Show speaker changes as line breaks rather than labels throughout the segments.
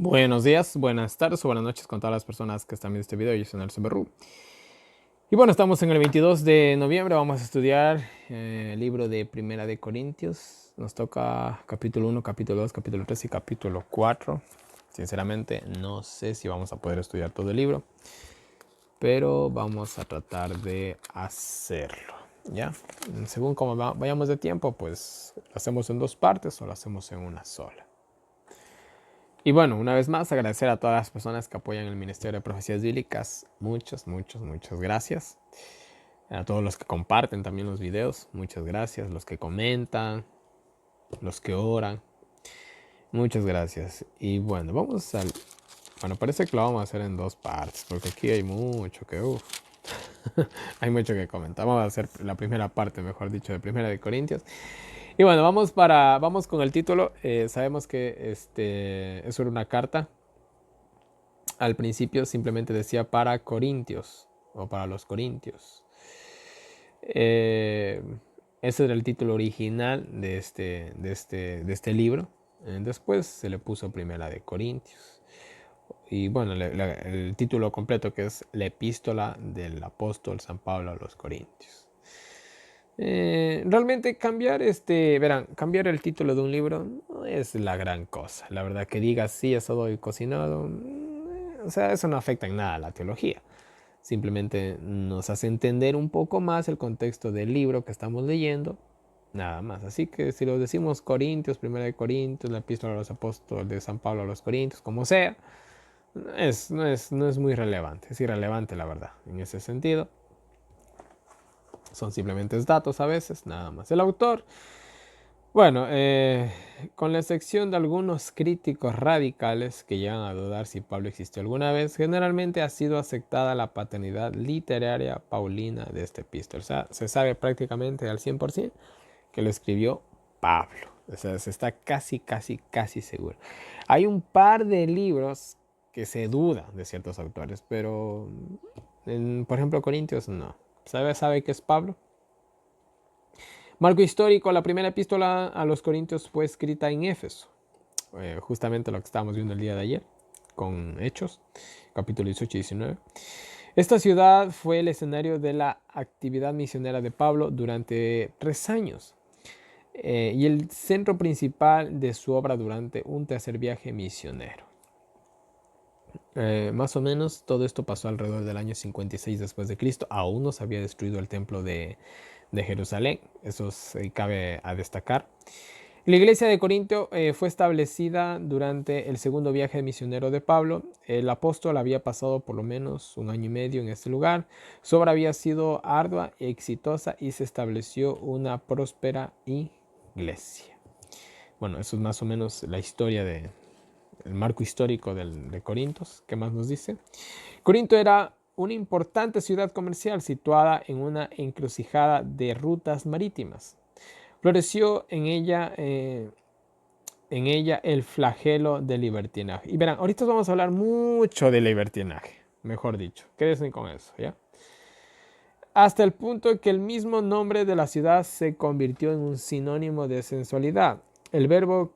Buenos días, buenas tardes o buenas noches con todas las personas que están viendo este video. Yo soy Nelson Berrú. Y bueno, estamos en el 22 de noviembre. Vamos a estudiar el libro de Primera de Corintios. Nos toca capítulo 1, capítulo 2, capítulo 3 y capítulo 4. Sinceramente, no sé si vamos a poder estudiar todo el libro, pero vamos a tratar de hacerlo, ¿ya? Según como vayamos de tiempo, pues lo hacemos en dos partes o lo hacemos en una sola. Y bueno, una vez más agradecer a todas las personas que apoyan el Ministerio de Profecías Bíblicas. Muchas gracias. A todos los que comparten también los videos, muchas gracias. Los que comentan, los que oran, muchas gracias. Y bueno, Bueno, parece que lo vamos a hacer en dos partes, porque aquí hay mucho que... hay mucho que comentar. Vamos a hacer la primera parte, mejor dicho, de Primera de Corintios. Y bueno, vamos con el título. Sabemos que es sobre una carta. Al principio simplemente decía para Corintios o para los Corintios. Ese era el título original de este libro. Después se le puso Primera de Corintios. Y bueno, el título completo, que es la epístola del apóstol San Pablo a los Corintios. Realmente cambiar el título de un libro no es la gran cosa. La verdad, que diga sí, eso doy cocinado, o sea, eso no afecta en nada a la teología. Simplemente nos hace entender un poco más el contexto del libro que estamos leyendo, nada más. Así que si lo decimos Corintios, Primera de Corintios, la epístola de los apóstoles de San Pablo a los Corintios, como sea, no es muy relevante. Es irrelevante, la verdad, en ese sentido. Son simplemente datos a veces, nada más. El autor, bueno, con la excepción de algunos críticos radicales que llegan a dudar si Pablo existió alguna vez, generalmente ha sido aceptada la paternidad literaria paulina de este epístola. O sea, se sabe prácticamente al 100% que lo escribió Pablo. O sea, se está casi seguro. Hay un par de libros que se duda de ciertos autores, pero por ejemplo, Corintios no. ¿Sabe qué es Pablo? Marco histórico, la primera epístola a los Corintios fue escrita en Éfeso. Justamente lo que estábamos viendo el día de ayer, con Hechos, capítulo 18 y 19. Esta ciudad fue el escenario de la actividad misionera de Pablo durante 3 años y el centro principal de su obra durante un tercer viaje misionero. Más o menos todo esto pasó alrededor del año 56 después de Cristo. Aún no se había destruido el templo de Jerusalén, eso cabe a destacar. La iglesia de Corinto fue establecida durante el segundo viaje misionero de Pablo. El apóstol había pasado por lo menos 1 año y medio en este lugar. Su obra había sido ardua y exitosa y se estableció una próspera iglesia. Bueno, eso es más o menos la historia el marco histórico de Corintos. ¿Qué más nos dice? Corinto era una importante ciudad comercial situada en una encrucijada de rutas marítimas. Floreció en ella el flagelo del libertinaje. Y verán, ahorita vamos a hablar mucho de libertinaje, mejor dicho. Quédense con eso, ¿ya? Hasta el punto de que el mismo nombre de la ciudad se convirtió en un sinónimo de sensualidad. El verbo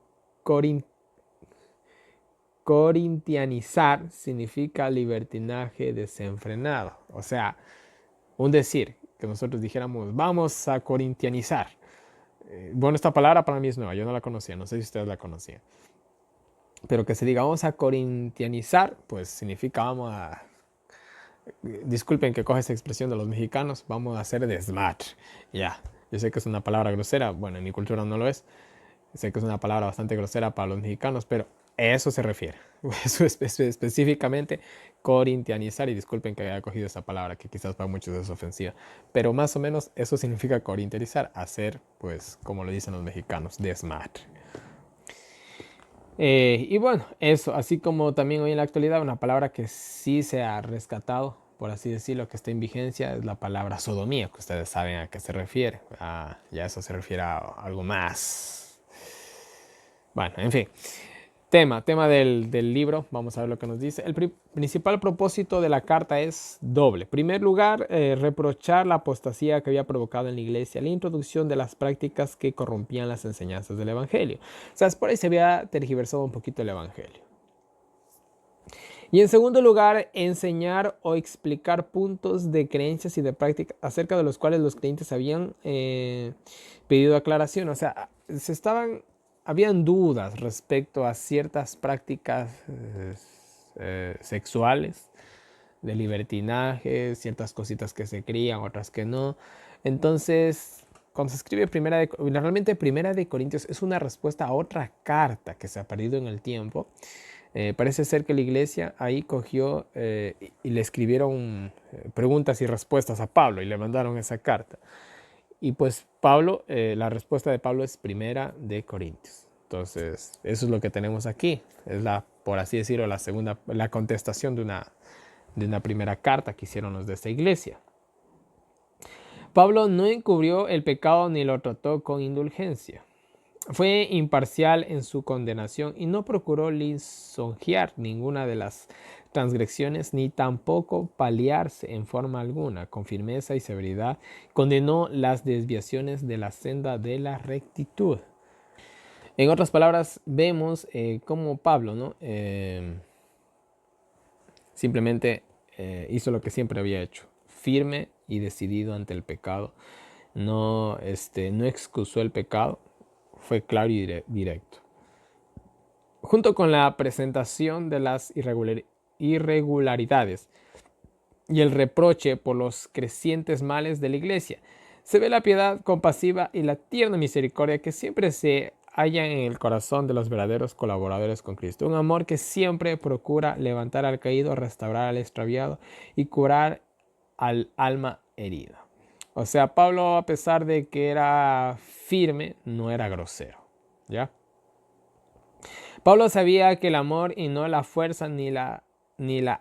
corintianizar significa libertinaje desenfrenado. O sea, un decir, que nosotros dijéramos, vamos a corintianizar. Bueno, esta palabra para mí es nueva, yo no la conocía, no sé si ustedes la conocían. Pero que se diga vamos a corintianizar, pues significa vamos a... Disculpen que coge esa expresión de los mexicanos, vamos a hacer desmadre. Ya, yo sé que es una palabra grosera, bueno, en mi cultura no lo es. Sé que es una palabra bastante grosera para los mexicanos, pero a eso se refiere. Eso es específicamente corintianizar, y disculpen que haya cogido esa palabra, que quizás para muchos es ofensiva, pero más o menos eso significa corintianizar, hacer, pues, como lo dicen los mexicanos, desmadre. Y bueno, eso, así como también hoy en la actualidad una palabra que sí se ha rescatado, por así decirlo, que está en vigencia, es la palabra sodomía, que ustedes saben a qué se refiere. Ya eso se refiere a algo más. Bueno, en fin. Tema del libro, vamos a ver lo que nos dice. El principal propósito de la carta es doble. En primer lugar, reprochar la apostasía que había provocado en la iglesia la introducción de las prácticas que corrompían las enseñanzas del evangelio. O sea, por ahí se había tergiversado un poquito el evangelio. Y en segundo lugar, enseñar o explicar puntos de creencias y de práctica acerca de los cuales los creyentes habían pedido aclaración. O sea, habían dudas respecto a ciertas prácticas sexuales, de libertinaje, ciertas cositas que se crían, otras que no. Entonces, cuando se escribe realmente Primera de Corintios es una respuesta a otra carta que se ha perdido en el tiempo. Parece ser que la iglesia ahí cogió y le escribieron preguntas y respuestas a Pablo y le mandaron esa carta. Y pues Pablo, la respuesta de Pablo es Primera de Corintios. Entonces, eso es lo que tenemos aquí. Es por así decirlo, la contestación de una primera carta que hicieron los de esta iglesia. Pablo no encubrió el pecado ni lo trató con indulgencia. Fue imparcial en su condenación y no procuró lisonjear ninguna de las transgresiones ni tampoco paliarse en forma alguna. Con firmeza y severidad condenó las desviaciones de la senda de la rectitud. En otras palabras, vemos cómo Pablo, ¿no? Simplemente hizo lo que siempre había hecho, firme y decidido ante el pecado. No excusó el pecado, fue claro y directo. Junto con la presentación de las irregularidades y el reproche por los crecientes males de la iglesia, se ve la piedad compasiva y la tierna misericordia que siempre se hallan en el corazón de los verdaderos colaboradores con Cristo. Un amor que siempre procura levantar al caído, restaurar al extraviado y curar al alma herida. O sea, Pablo, a pesar de que era firme, no era grosero, ¿ya? Pablo sabía que el amor y no la fuerza ni la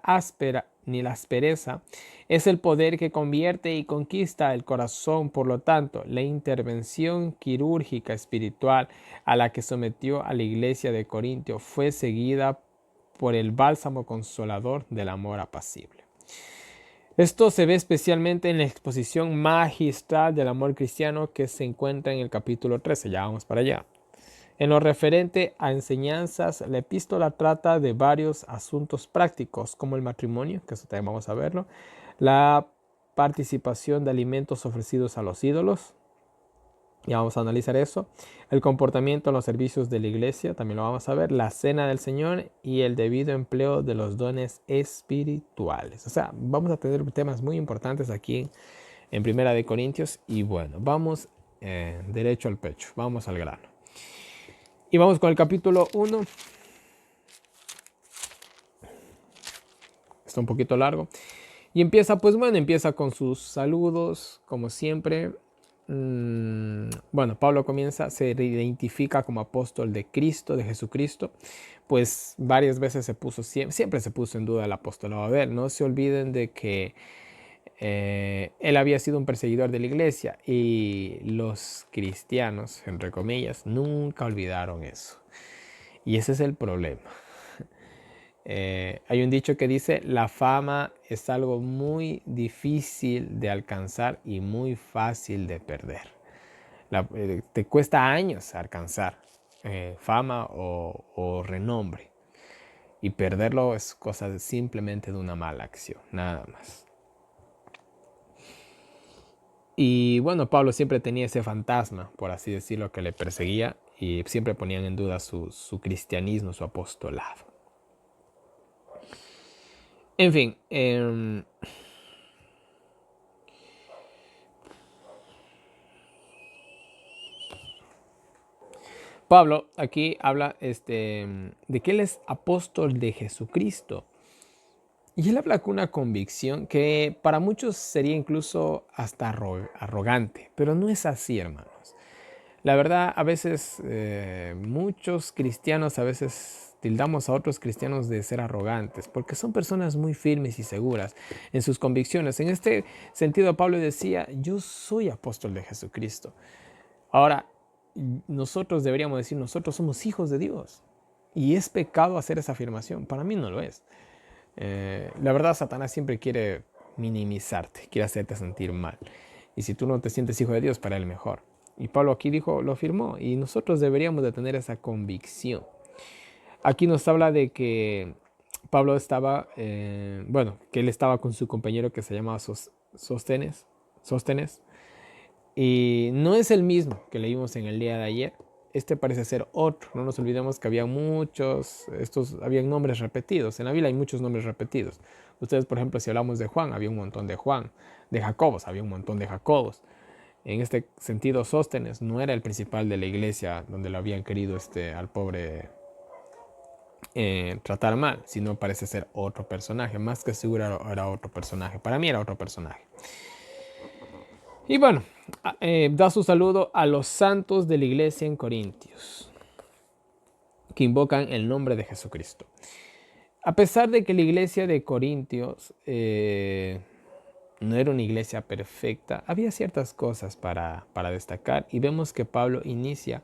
aspereza es el poder que convierte y conquista el corazón. Por lo tanto, la intervención quirúrgica espiritual a la que sometió a la iglesia de Corintio fue seguida por el bálsamo consolador del amor apacible. Esto se ve especialmente en la exposición magistral del amor cristiano que se encuentra en el capítulo 13. Ya vamos para allá. En lo referente a enseñanzas, la epístola trata de varios asuntos prácticos, como el matrimonio, que eso también vamos a verlo, la participación de alimentos ofrecidos a los ídolos, ya vamos a analizar eso, el comportamiento en los servicios de la iglesia, también lo vamos a ver, la cena del Señor y el debido empleo de los dones espirituales. O sea, vamos a tener temas muy importantes aquí en Primera de Corintios y bueno, vamos derecho al pecho, vamos al grano. Y vamos con el capítulo 1. Está un poquito largo. Y empieza con sus saludos, como siempre. Bueno, Pablo se identifica como apóstol de Cristo, de Jesucristo. Pues varias veces siempre se puso en duda el apostolado de él. No se olviden de que él había sido un perseguidor de la iglesia y los cristianos, entre comillas, nunca olvidaron eso. Y ese es el problema. Hay un dicho que dice, la fama es algo muy difícil de alcanzar y muy fácil de perder. Te cuesta años alcanzar fama o renombre. Y perderlo es cosa simplemente de una mala acción, nada más. Y bueno, Pablo siempre tenía ese fantasma, por así decirlo, que le perseguía y siempre ponían en duda su cristianismo, su apostolado. En fin, Pablo aquí habla de que él es apóstol de Jesucristo. Y él habla con una convicción que para muchos sería incluso hasta arrogante, pero no es así, hermanos. La verdad, a veces muchos cristianos, a veces tildamos a otros cristianos de ser arrogantes, porque son personas muy firmes y seguras en sus convicciones. En este sentido, Pablo decía, yo soy apóstol de Jesucristo. Ahora, nosotros deberíamos decir, nosotros somos hijos de Dios. Y es pecado hacer esa afirmación. Para mí no lo es. La verdad, Satanás siempre quiere minimizarte, quiere hacerte sentir mal. Y si tú no te sientes hijo de Dios, para él mejor. Y Pablo aquí lo afirmó, y nosotros deberíamos de tener esa convicción. Aquí nos habla de que Pablo estaba, que él estaba con su compañero que se llamaba Sóstenes, y no es el mismo que leímos en el día de ayer. Este parece ser otro. No nos olvidemos que había habían nombres repetidos. En la Biblia hay muchos nombres repetidos. Ustedes, por ejemplo, si hablamos de Juan, había un montón de Juan. De Jacobos, había un montón de Jacobos. En este sentido, Sóstenes no era el principal de la iglesia donde lo habían querido al pobre tratar mal, sino parece ser otro personaje. Más que seguro era otro personaje. Para mí era otro personaje. Y bueno, da su saludo a los santos de la iglesia en Corintios, que invocan el nombre de Jesucristo. A pesar de que la iglesia de Corintios no era una iglesia perfecta, había ciertas cosas para destacar, y vemos que Pablo inicia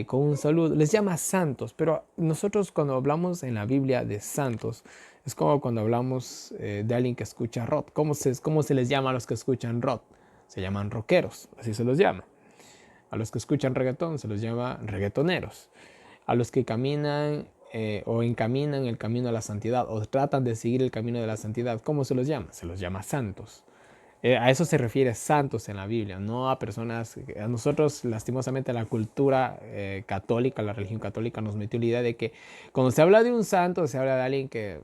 con un saludo. Les llama santos, pero nosotros cuando hablamos en la Biblia de santos, es como cuando hablamos de alguien que escucha rock. ¿Cómo se les llama a los que escuchan rock? Se llaman rockeros, así se los llama. A los que escuchan reggaetón se los llama reggaetoneros. A los que caminan o encaminan el camino a la santidad o tratan de seguir el camino de la santidad, ¿cómo se los llama? Se los llama santos. A eso se refiere santos en la Biblia, no a personas. A nosotros, lastimosamente, la cultura católica, la religión católica nos metió la idea de que cuando se habla de un santo, se habla de alguien que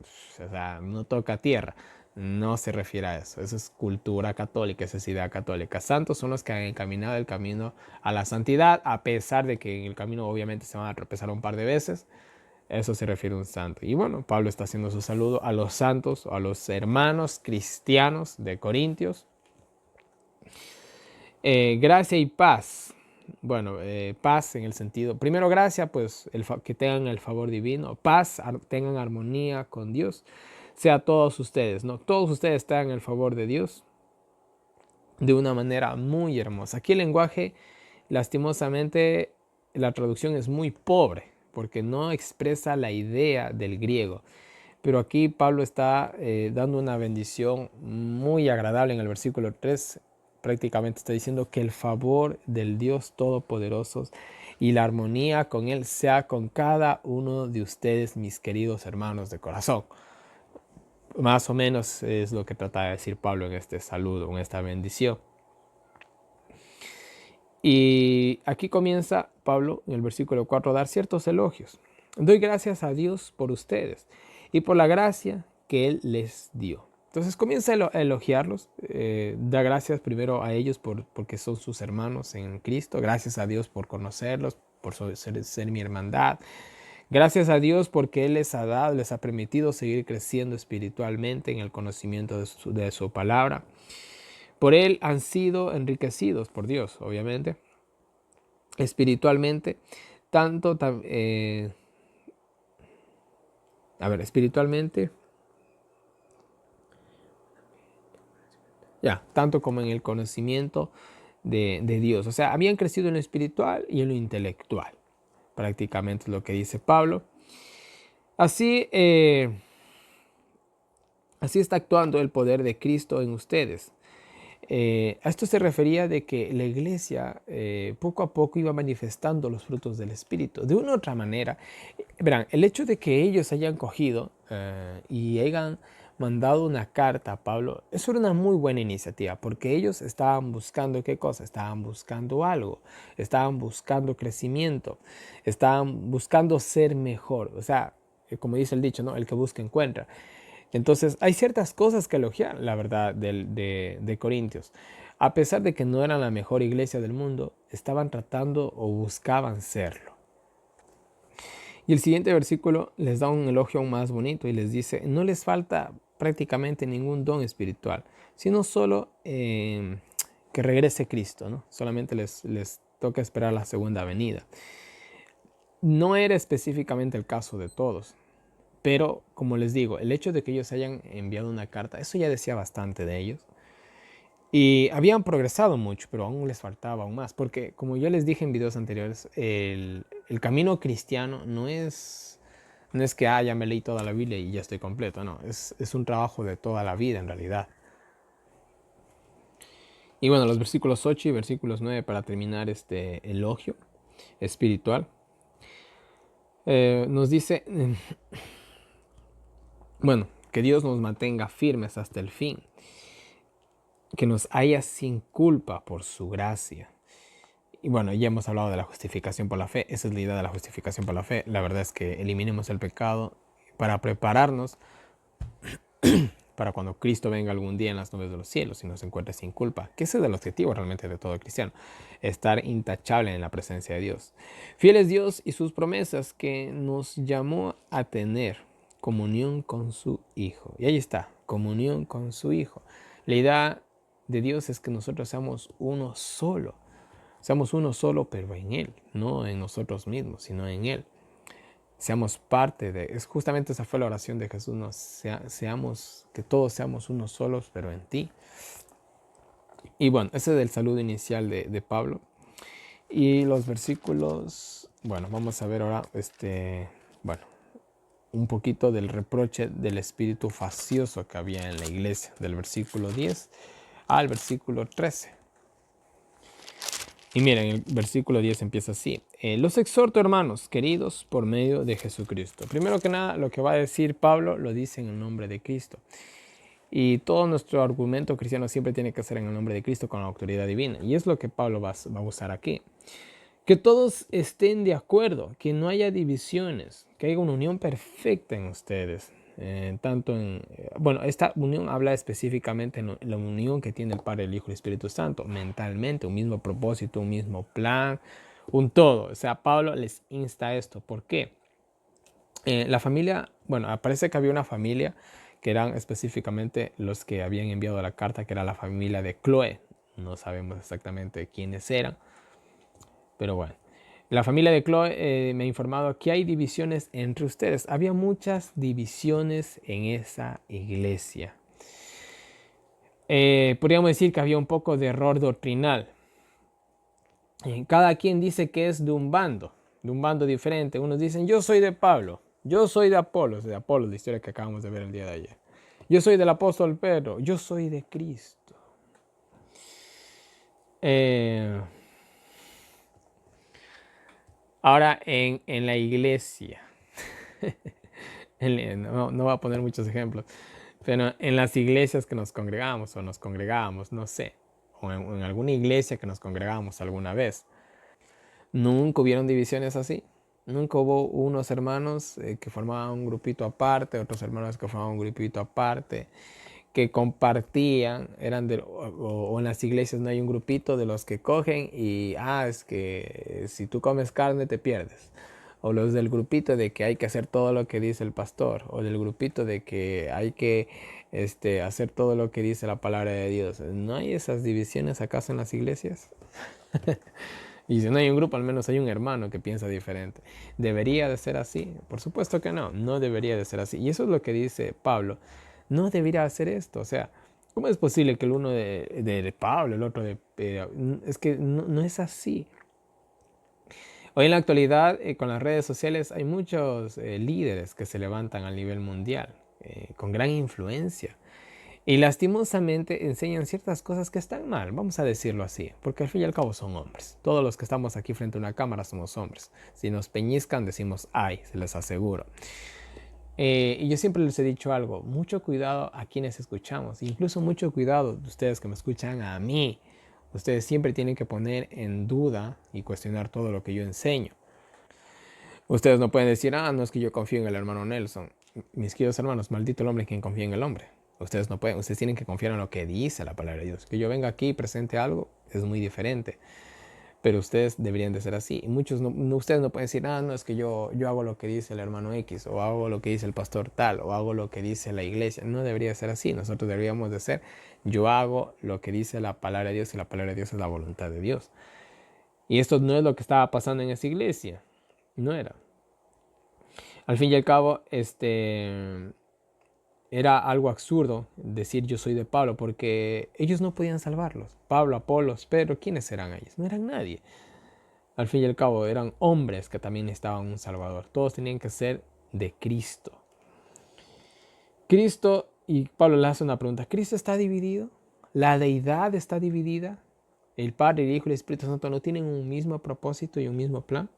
no toca tierra. No se refiere a eso. Eso es cultura católica, esa es idea católica. Santos son los que han encaminado el camino a la santidad, a pesar de que en el camino obviamente se van a tropezar un par de veces. Eso se refiere a un santo. Y bueno, Pablo está haciendo su saludo a los santos, a los hermanos cristianos de Corintios. Gracia y paz. Bueno, paz en el sentido, primero gracia, pues que tengan el favor divino. Paz, tengan armonía con Dios. Sea todos ustedes, ¿no? Todos ustedes tengan el favor de Dios de una manera muy hermosa. Aquí el lenguaje, lastimosamente, la traducción es muy pobre porque no expresa la idea del griego. Pero aquí Pablo está dando una bendición muy agradable en el versículo 3. Prácticamente está diciendo que el favor del Dios Todopoderoso y la armonía con Él sea con cada uno de ustedes, mis queridos hermanos de corazón. Más o menos es lo que trata de decir Pablo en este saludo, en esta bendición. Y aquí comienza Pablo en el versículo 4 a dar ciertos elogios. Doy gracias a Dios por ustedes y por la gracia que Él les dio. Entonces comienza a elogiarlos, da gracias primero a ellos porque son sus hermanos en Cristo, gracias a Dios por conocerlos, por ser mi hermandad, gracias a Dios porque Él les ha dado, les ha permitido seguir creciendo espiritualmente en el conocimiento de su palabra. Por Él han sido enriquecidos por Dios, obviamente, espiritualmente, espiritualmente, tanto como en el conocimiento de Dios. O sea, habían crecido en lo espiritual y en lo intelectual. Prácticamente es lo que dice Pablo. Así está actuando el poder de Cristo en ustedes. A esto se refería de que la iglesia poco a poco iba manifestando los frutos del Espíritu. De una u otra manera, verán, el hecho de que ellos hayan cogido y hayan mandado una carta a Pablo, eso era una muy buena iniciativa, porque ellos estaban buscando ¿qué cosa? Estaban buscando algo, estaban buscando crecimiento, estaban buscando ser mejor. O sea, como dice el dicho, ¿no? El que busca encuentra. Entonces, hay ciertas cosas que elogiar, la verdad, de Corintios. A pesar de que no eran la mejor iglesia del mundo, estaban tratando o buscaban serlo. Y el siguiente versículo les da un elogio aún más bonito y les dice, no les falta prácticamente ningún don espiritual, sino solo que regrese Cristo, ¿no? Solamente les toca esperar la segunda venida. No era específicamente el caso de todos. Pero, como les digo, el hecho de que ellos hayan enviado una carta, eso ya decía bastante de ellos. Y habían progresado mucho, pero aún les faltaba aún más. Porque, como yo les dije en videos anteriores, el camino cristiano no es que ya me leí toda la Biblia y ya estoy completo. No, es un trabajo de toda la vida en realidad. Y bueno, los versículos 8 y versículos 9 para terminar este elogio espiritual. Nos dice... Bueno, que Dios nos mantenga firmes hasta el fin, que nos haya sin culpa por su gracia. Y bueno, ya hemos hablado de la justificación por la fe. Esa es la idea de la justificación por la fe. La verdad es que eliminemos el pecado para prepararnos para cuando Cristo venga algún día en las nubes de los cielos y nos encuentre sin culpa, que ese es el objetivo realmente de todo cristiano, estar intachable en la presencia de Dios. Fiel es Dios y sus promesas, que nos llamó a tener comunión con su Hijo. Y ahí está, comunión con su Hijo. La idea de Dios es que nosotros seamos uno solo. Seamos uno solo, pero en Él, no en nosotros mismos, sino en Él. Seamos parte de, es justamente esa fue la oración de Jesús, ¿no? Seamos, que todos seamos unos solos, pero en ti. Y bueno, ese es el saludo inicial de Pablo. Y los versículos, bueno, vamos a ver ahora, bueno, un poquito del reproche del espíritu facioso que había en la iglesia, del versículo 10 al versículo 13. Y miren, el versículo 10 empieza así. Los exhorto, hermanos, queridos, por medio de Jesucristo. Primero que nada, lo que va a decir Pablo lo dice en el nombre de Cristo. Y todo nuestro argumento cristiano siempre tiene que ser en el nombre de Cristo con la autoridad divina. Y es lo que Pablo va a usar aquí. Que todos estén de acuerdo, que no haya divisiones, que haya una unión perfecta en ustedes. Bueno, esta unión habla específicamente en la unión que tiene el Padre, el Hijo y el Espíritu Santo, mentalmente, un mismo propósito, un mismo plan, un todo. O sea, Pablo les insta a esto. ¿Por qué? La familia, bueno, parece que había una familia que eran específicamente los que habían enviado la carta, que era la familia de Chloe. No sabemos exactamente quiénes eran, pero bueno. La familia de Chloe me ha informado que hay divisiones entre ustedes. Había muchas divisiones en esa iglesia. Podríamos decir que había un poco de error doctrinal. Cada quien dice que es de un bando diferente. Unos dicen, yo soy de Pablo, yo soy de Apolos, la historia que acabamos de ver el día de ayer. Yo soy del apóstol Pedro, yo soy de Cristo. Ahora en la iglesia, no voy a poner muchos ejemplos, pero en las iglesias que nos congregamos no sé, o en alguna iglesia que nos congregamos alguna vez, nunca hubieron divisiones así. Nunca hubo unos hermanos que formaban un grupito aparte, otros hermanos que formaban un grupito aparte, que compartían, o en las iglesias no hay un grupito de los que cogen y, es que si tú comes carne te pierdes. O los del grupito de que hay que hacer todo lo que dice el pastor, o del grupito de que hay que hacer todo lo que dice la palabra de Dios. ¿No hay esas divisiones acaso en las iglesias? Y si no hay un grupo, al menos hay un hermano que piensa diferente. ¿Debería de ser así? Por supuesto que no, no debería de ser así. Y eso es lo que dice Pablo. No debería hacer esto. O sea, ¿cómo es posible que el uno de Pablo, el otro de Pedro? Es que no es así. Hoy en la actualidad, con las redes sociales, hay muchos líderes que se levantan a nivel mundial, con gran influencia. Y lastimosamente enseñan ciertas cosas que están mal, vamos a decirlo así, porque al fin y al cabo son hombres. Todos los que estamos aquí frente a una cámara somos hombres. Si nos peñizcan decimos ay, se les aseguro. Y yo siempre les he dicho algo, mucho cuidado a quienes escuchamos, incluso mucho cuidado de ustedes que me escuchan a mí. Ustedes siempre tienen que poner en duda y cuestionar todo lo que yo enseño. Ustedes no pueden decir, no es que yo confío en el hermano Nelson. Mis queridos hermanos, maldito el hombre quien confía en el hombre. Ustedes no pueden, ustedes tienen que confiar en lo que dice la palabra de Dios. Que yo venga aquí y presente algo es muy diferente. Pero ustedes deberían de ser así. Y muchos ustedes no pueden decir, no, es que yo hago lo que dice el hermano X, o hago lo que dice el pastor tal, o hago lo que dice la iglesia. No debería ser así. Nosotros deberíamos de ser, yo hago lo que dice la palabra de Dios, y la palabra de Dios es la voluntad de Dios. Y esto no es lo que estaba pasando en esa iglesia. No era. Al fin y al cabo, era algo absurdo decir yo soy de Pablo, porque ellos no podían salvarlos. Pablo, Apolos, Pedro, ¿quiénes eran ellos? No eran nadie. Al fin y al cabo eran hombres que también necesitaban un salvador. Todos tenían que ser de Cristo. Cristo, y Pablo le hace una pregunta, ¿Cristo está dividido? ¿La deidad está dividida? ¿El Padre, el Hijo y el Espíritu Santo no tienen un mismo propósito y un mismo plan?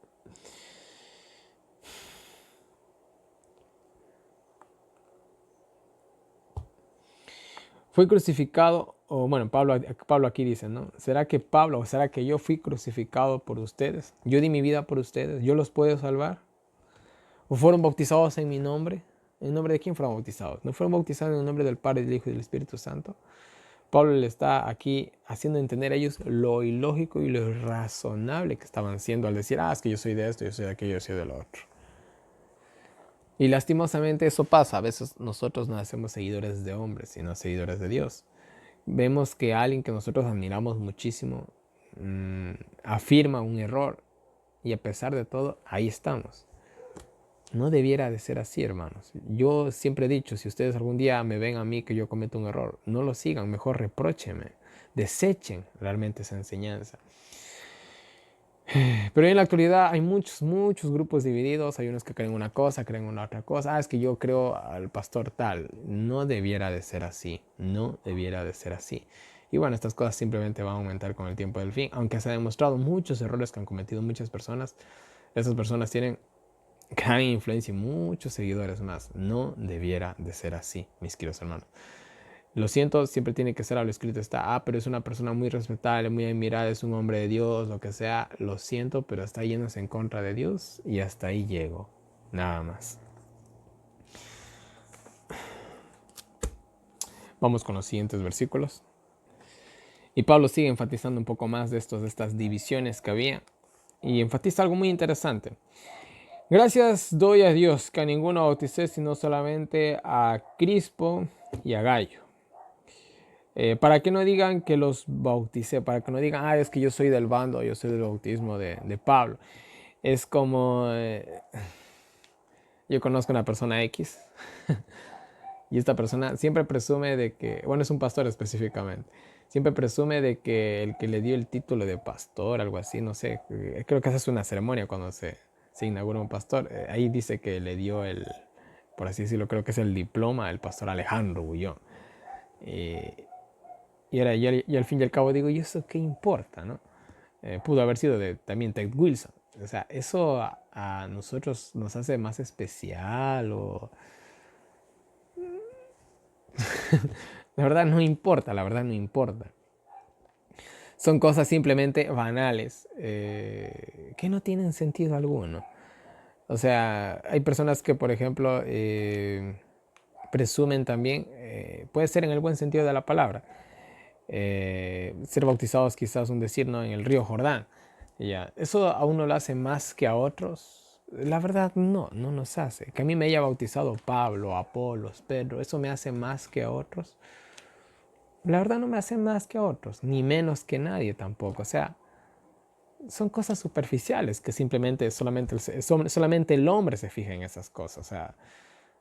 fui crucificado, o bueno, Pablo aquí dice, ¿no? ¿Será que Pablo, o será que yo fui crucificado por ustedes? ¿Yo di mi vida por ustedes? ¿Yo los puedo salvar? ¿O fueron bautizados en mi nombre? ¿En nombre de quién fueron bautizados? ¿No fueron bautizados en el nombre del Padre, del Hijo y del Espíritu Santo? Pablo le está aquí haciendo entender a ellos lo ilógico y lo irrazonable que estaban haciendo al decir, es que yo soy de esto, yo soy de aquello, yo soy de lo otro. Y lastimosamente eso pasa. A veces nosotros no hacemos seguidores de hombres, sino seguidores de Dios. Vemos que alguien que nosotros admiramos muchísimo afirma un error y a pesar de todo, ahí estamos. No debiera de ser así, hermanos. Yo siempre he dicho, si ustedes algún día me ven a mí que yo cometo un error, no lo sigan, mejor repróchenme, desechen realmente esa enseñanza. Pero en la actualidad hay muchos grupos divididos. Hay unos que creen una cosa, creen una otra cosa. Es que yo creo al pastor tal. No debiera de ser así. No debiera de ser así. Y bueno, estas cosas simplemente van a aumentar con el tiempo del fin. Aunque se ha demostrado muchos errores que han cometido muchas personas, esas personas tienen gran influencia y muchos seguidores más. No debiera de ser así, mis queridos hermanos. Lo siento, siempre tiene que ser, lo escrito está, pero es una persona muy respetable, muy admirada, es un hombre de Dios, lo que sea. Lo siento, pero está yéndose en contra de Dios y hasta ahí llego. Nada más. Vamos con los siguientes versículos. Y Pablo sigue enfatizando un poco más de estas divisiones que había. Y enfatiza algo muy interesante. Gracias doy a Dios que a ninguno bauticé, sino solamente a Crispo y a Gallo. Para que no digan que los bauticé, para que no digan, es que yo soy del bando, yo soy del bautismo de Pablo. Es como, yo conozco una persona X y esta persona siempre presume de que, bueno, es un pastor específicamente, siempre presume de que el que le dio el título de pastor, algo así, no sé, creo que esa es una ceremonia cuando se inaugura un pastor. Ahí dice que le dio por así decirlo, creo que es el diploma del pastor Alejandro Bullón. Y al fin y al cabo digo, ¿y eso qué importa, no? Pudo haber sido también Ted Wilson. O sea, eso a nosotros nos hace más especial o... La verdad no importa, la verdad no importa. Son cosas simplemente banales que no tienen sentido alguno. O sea, hay personas que, por ejemplo, presumen también, puede ser en el buen sentido de la palabra, ser bautizados quizás un decir, ¿no? En el río Jordán. Ya. ¿Eso a uno lo hace más que a otros? La verdad no nos hace. Que a mí me haya bautizado Pablo, Apolos, Pedro, ¿eso me hace más que a otros? La verdad no me hace más que a otros, ni menos que nadie tampoco. O sea, son cosas superficiales que simplemente solamente el hombre se fija en esas cosas. O sea,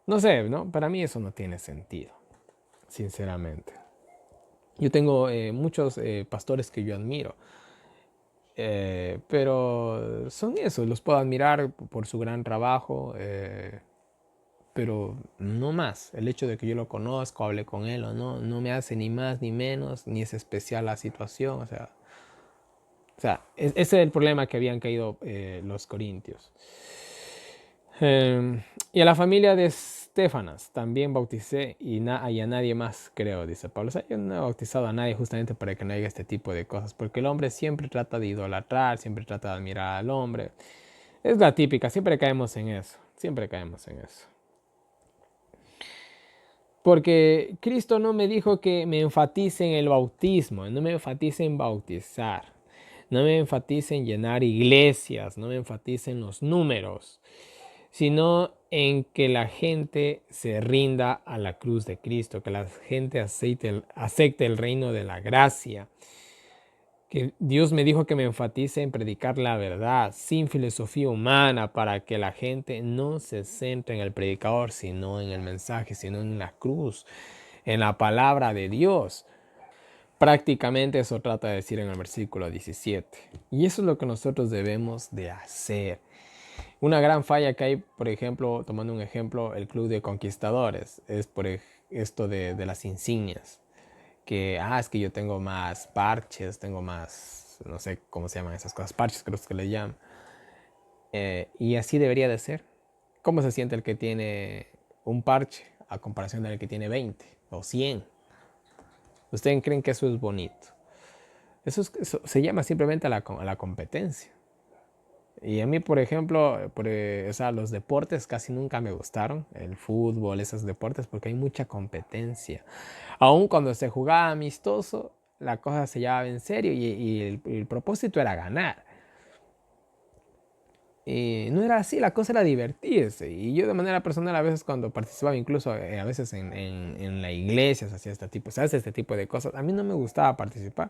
no sé, ¿no? Para mí eso no tiene sentido, sinceramente. Yo tengo muchos pastores que yo admiro, pero son esos, los puedo admirar por su gran trabajo, pero no más. El hecho de que yo lo conozco, hable con él o no me hace ni más ni menos, ni es especial la situación. Ese es el problema que habían caído los corintios. Y a la familia de Estefanas también bauticé y a nadie más, creo, dice Pablo. O sea, yo no he bautizado a nadie justamente para que no haya este tipo de cosas, porque el hombre siempre trata de idolatrar, siempre trata de admirar al hombre. Es la típica, siempre caemos en eso, siempre caemos en eso. Porque Cristo no me dijo que me enfatice en el bautismo, no me enfatice en bautizar, no me enfatice en llenar iglesias, no me enfatice en los números, sino en que la gente se rinda a la cruz de Cristo, que la gente acepte el reino de la gracia. Que Dios me dijo que me enfatice en predicar la verdad, sin filosofía humana, para que la gente no se centre en el predicador, sino en el mensaje, sino en la cruz, en la palabra de Dios. Prácticamente eso trata de decir en el versículo 17. Y eso es lo que nosotros debemos de hacer. Una gran falla que hay, por ejemplo, tomando un ejemplo, el Club de Conquistadores, es por esto de las insignias. Que, es que yo tengo más parches, tengo más, no sé cómo se llaman esas cosas, parches creo que le llaman. Y así debería de ser. ¿Cómo se siente el que tiene un parche a comparación del que tiene 20 o 100? ¿Ustedes creen que eso es bonito? Eso se llama simplemente a la competencia. Y a mí, por ejemplo, o sea, los deportes casi nunca me gustaron, el fútbol, esos deportes, porque hay mucha competencia. Aún cuando se jugaba amistoso, la cosa se llevaba en serio y el propósito era ganar. Y no era así, la cosa era divertirse. Y yo de manera personal a veces cuando participaba incluso a veces en la iglesia, se hace este tipo de cosas, a mí no me gustaba participar.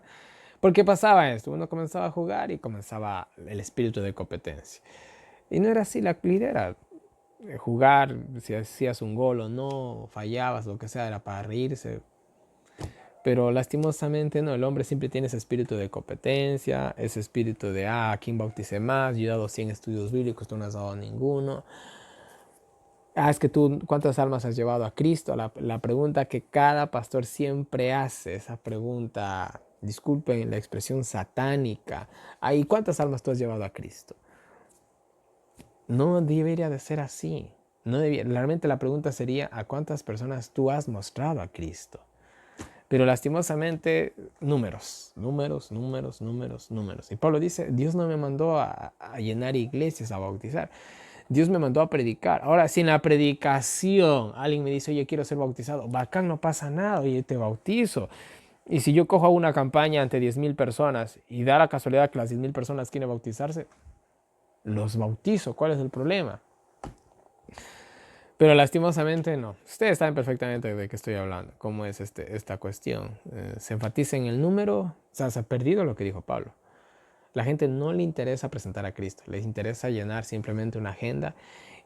Porque pasaba esto, uno comenzaba a jugar y comenzaba el espíritu de competencia. Y no era así, la idea era jugar, si hacías un gol o no, fallabas, lo que sea, era para reírse. Pero lastimosamente no, el hombre siempre tiene ese espíritu de competencia, ese espíritu de, ¿quién bautice más? Yo he dado 100 estudios bíblicos, tú no has dado ninguno. Es que tú, ¿cuántas almas has llevado a Cristo? La pregunta que cada pastor siempre hace, esa pregunta, disculpen la expresión satánica, ¿y cuántas almas tú has llevado a Cristo? No debería de ser así. No realmente la pregunta sería, ¿a cuántas personas tú has mostrado a Cristo? Pero lastimosamente, números, números, números, números, números. Y Pablo dice, Dios no me mandó a llenar iglesias, a bautizar. Dios me mandó a predicar. Ahora, si en la predicación alguien me dice, oye, quiero ser bautizado, bacán, no pasa nada, oye, te bautizo. Y si yo cojo una campaña ante 10,000 personas y da la casualidad que las 10,000 personas quieren bautizarse, los bautizo. ¿Cuál es el problema? Pero lastimosamente no. Ustedes saben perfectamente de qué estoy hablando, cómo es esta cuestión. Se enfatiza en el número, o sea, se ha perdido lo que dijo Pablo. La gente no le interesa presentar a Cristo, les interesa llenar simplemente una agenda.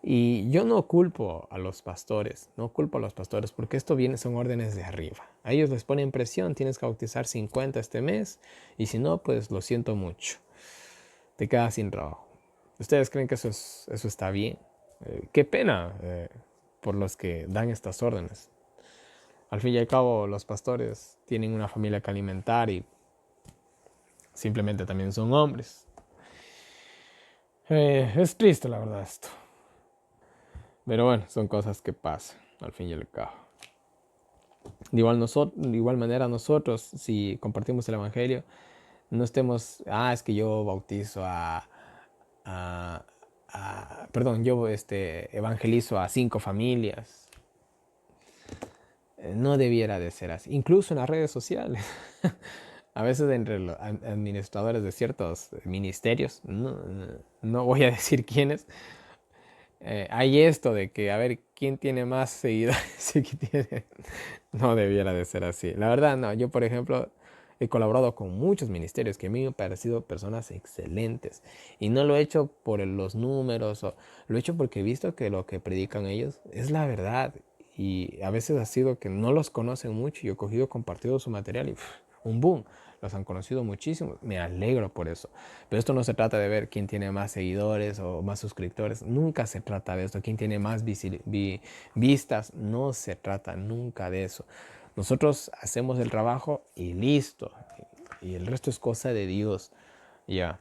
Y yo no culpo a los pastores, no culpo a los pastores, porque esto viene, son órdenes de arriba. A ellos les ponen presión, tienes que bautizar 50 este mes, y si no, pues lo siento mucho, te quedas sin trabajo. ¿Ustedes creen que eso está bien? Qué pena por los que dan estas órdenes. Al fin y al cabo, los pastores tienen una familia que alimentar y simplemente también son hombres. Es triste la verdad esto. Pero bueno, son cosas que pasan al fin y al cabo. De igual manera nosotros, si compartimos el Evangelio, no estemos, es que yo bautizo a- perdón, yo evangelizo a 5 familias. No debiera de ser así. Incluso en las redes sociales. A veces entre los administradores de ciertos ministerios, no voy a decir quiénes, hay esto de que a ver quién tiene más seguidores y quién tiene... No debiera de ser así. La verdad, no. Yo, por ejemplo, he colaborado con muchos ministerios que a mí me han parecido personas excelentes. Y no lo he hecho por los números, lo he hecho porque he visto que lo que predican ellos es la verdad. Y a veces ha sido que no los conocen mucho. Yo he cogido, compartido su material y un boom. Los han conocido muchísimo. Me alegro por eso. Pero esto no se trata de ver quién tiene más seguidores o más suscriptores. Nunca se trata de esto. Quién tiene más vistas. No se trata nunca de eso. Nosotros hacemos el trabajo y listo. Y el resto es cosa de Dios. Ya.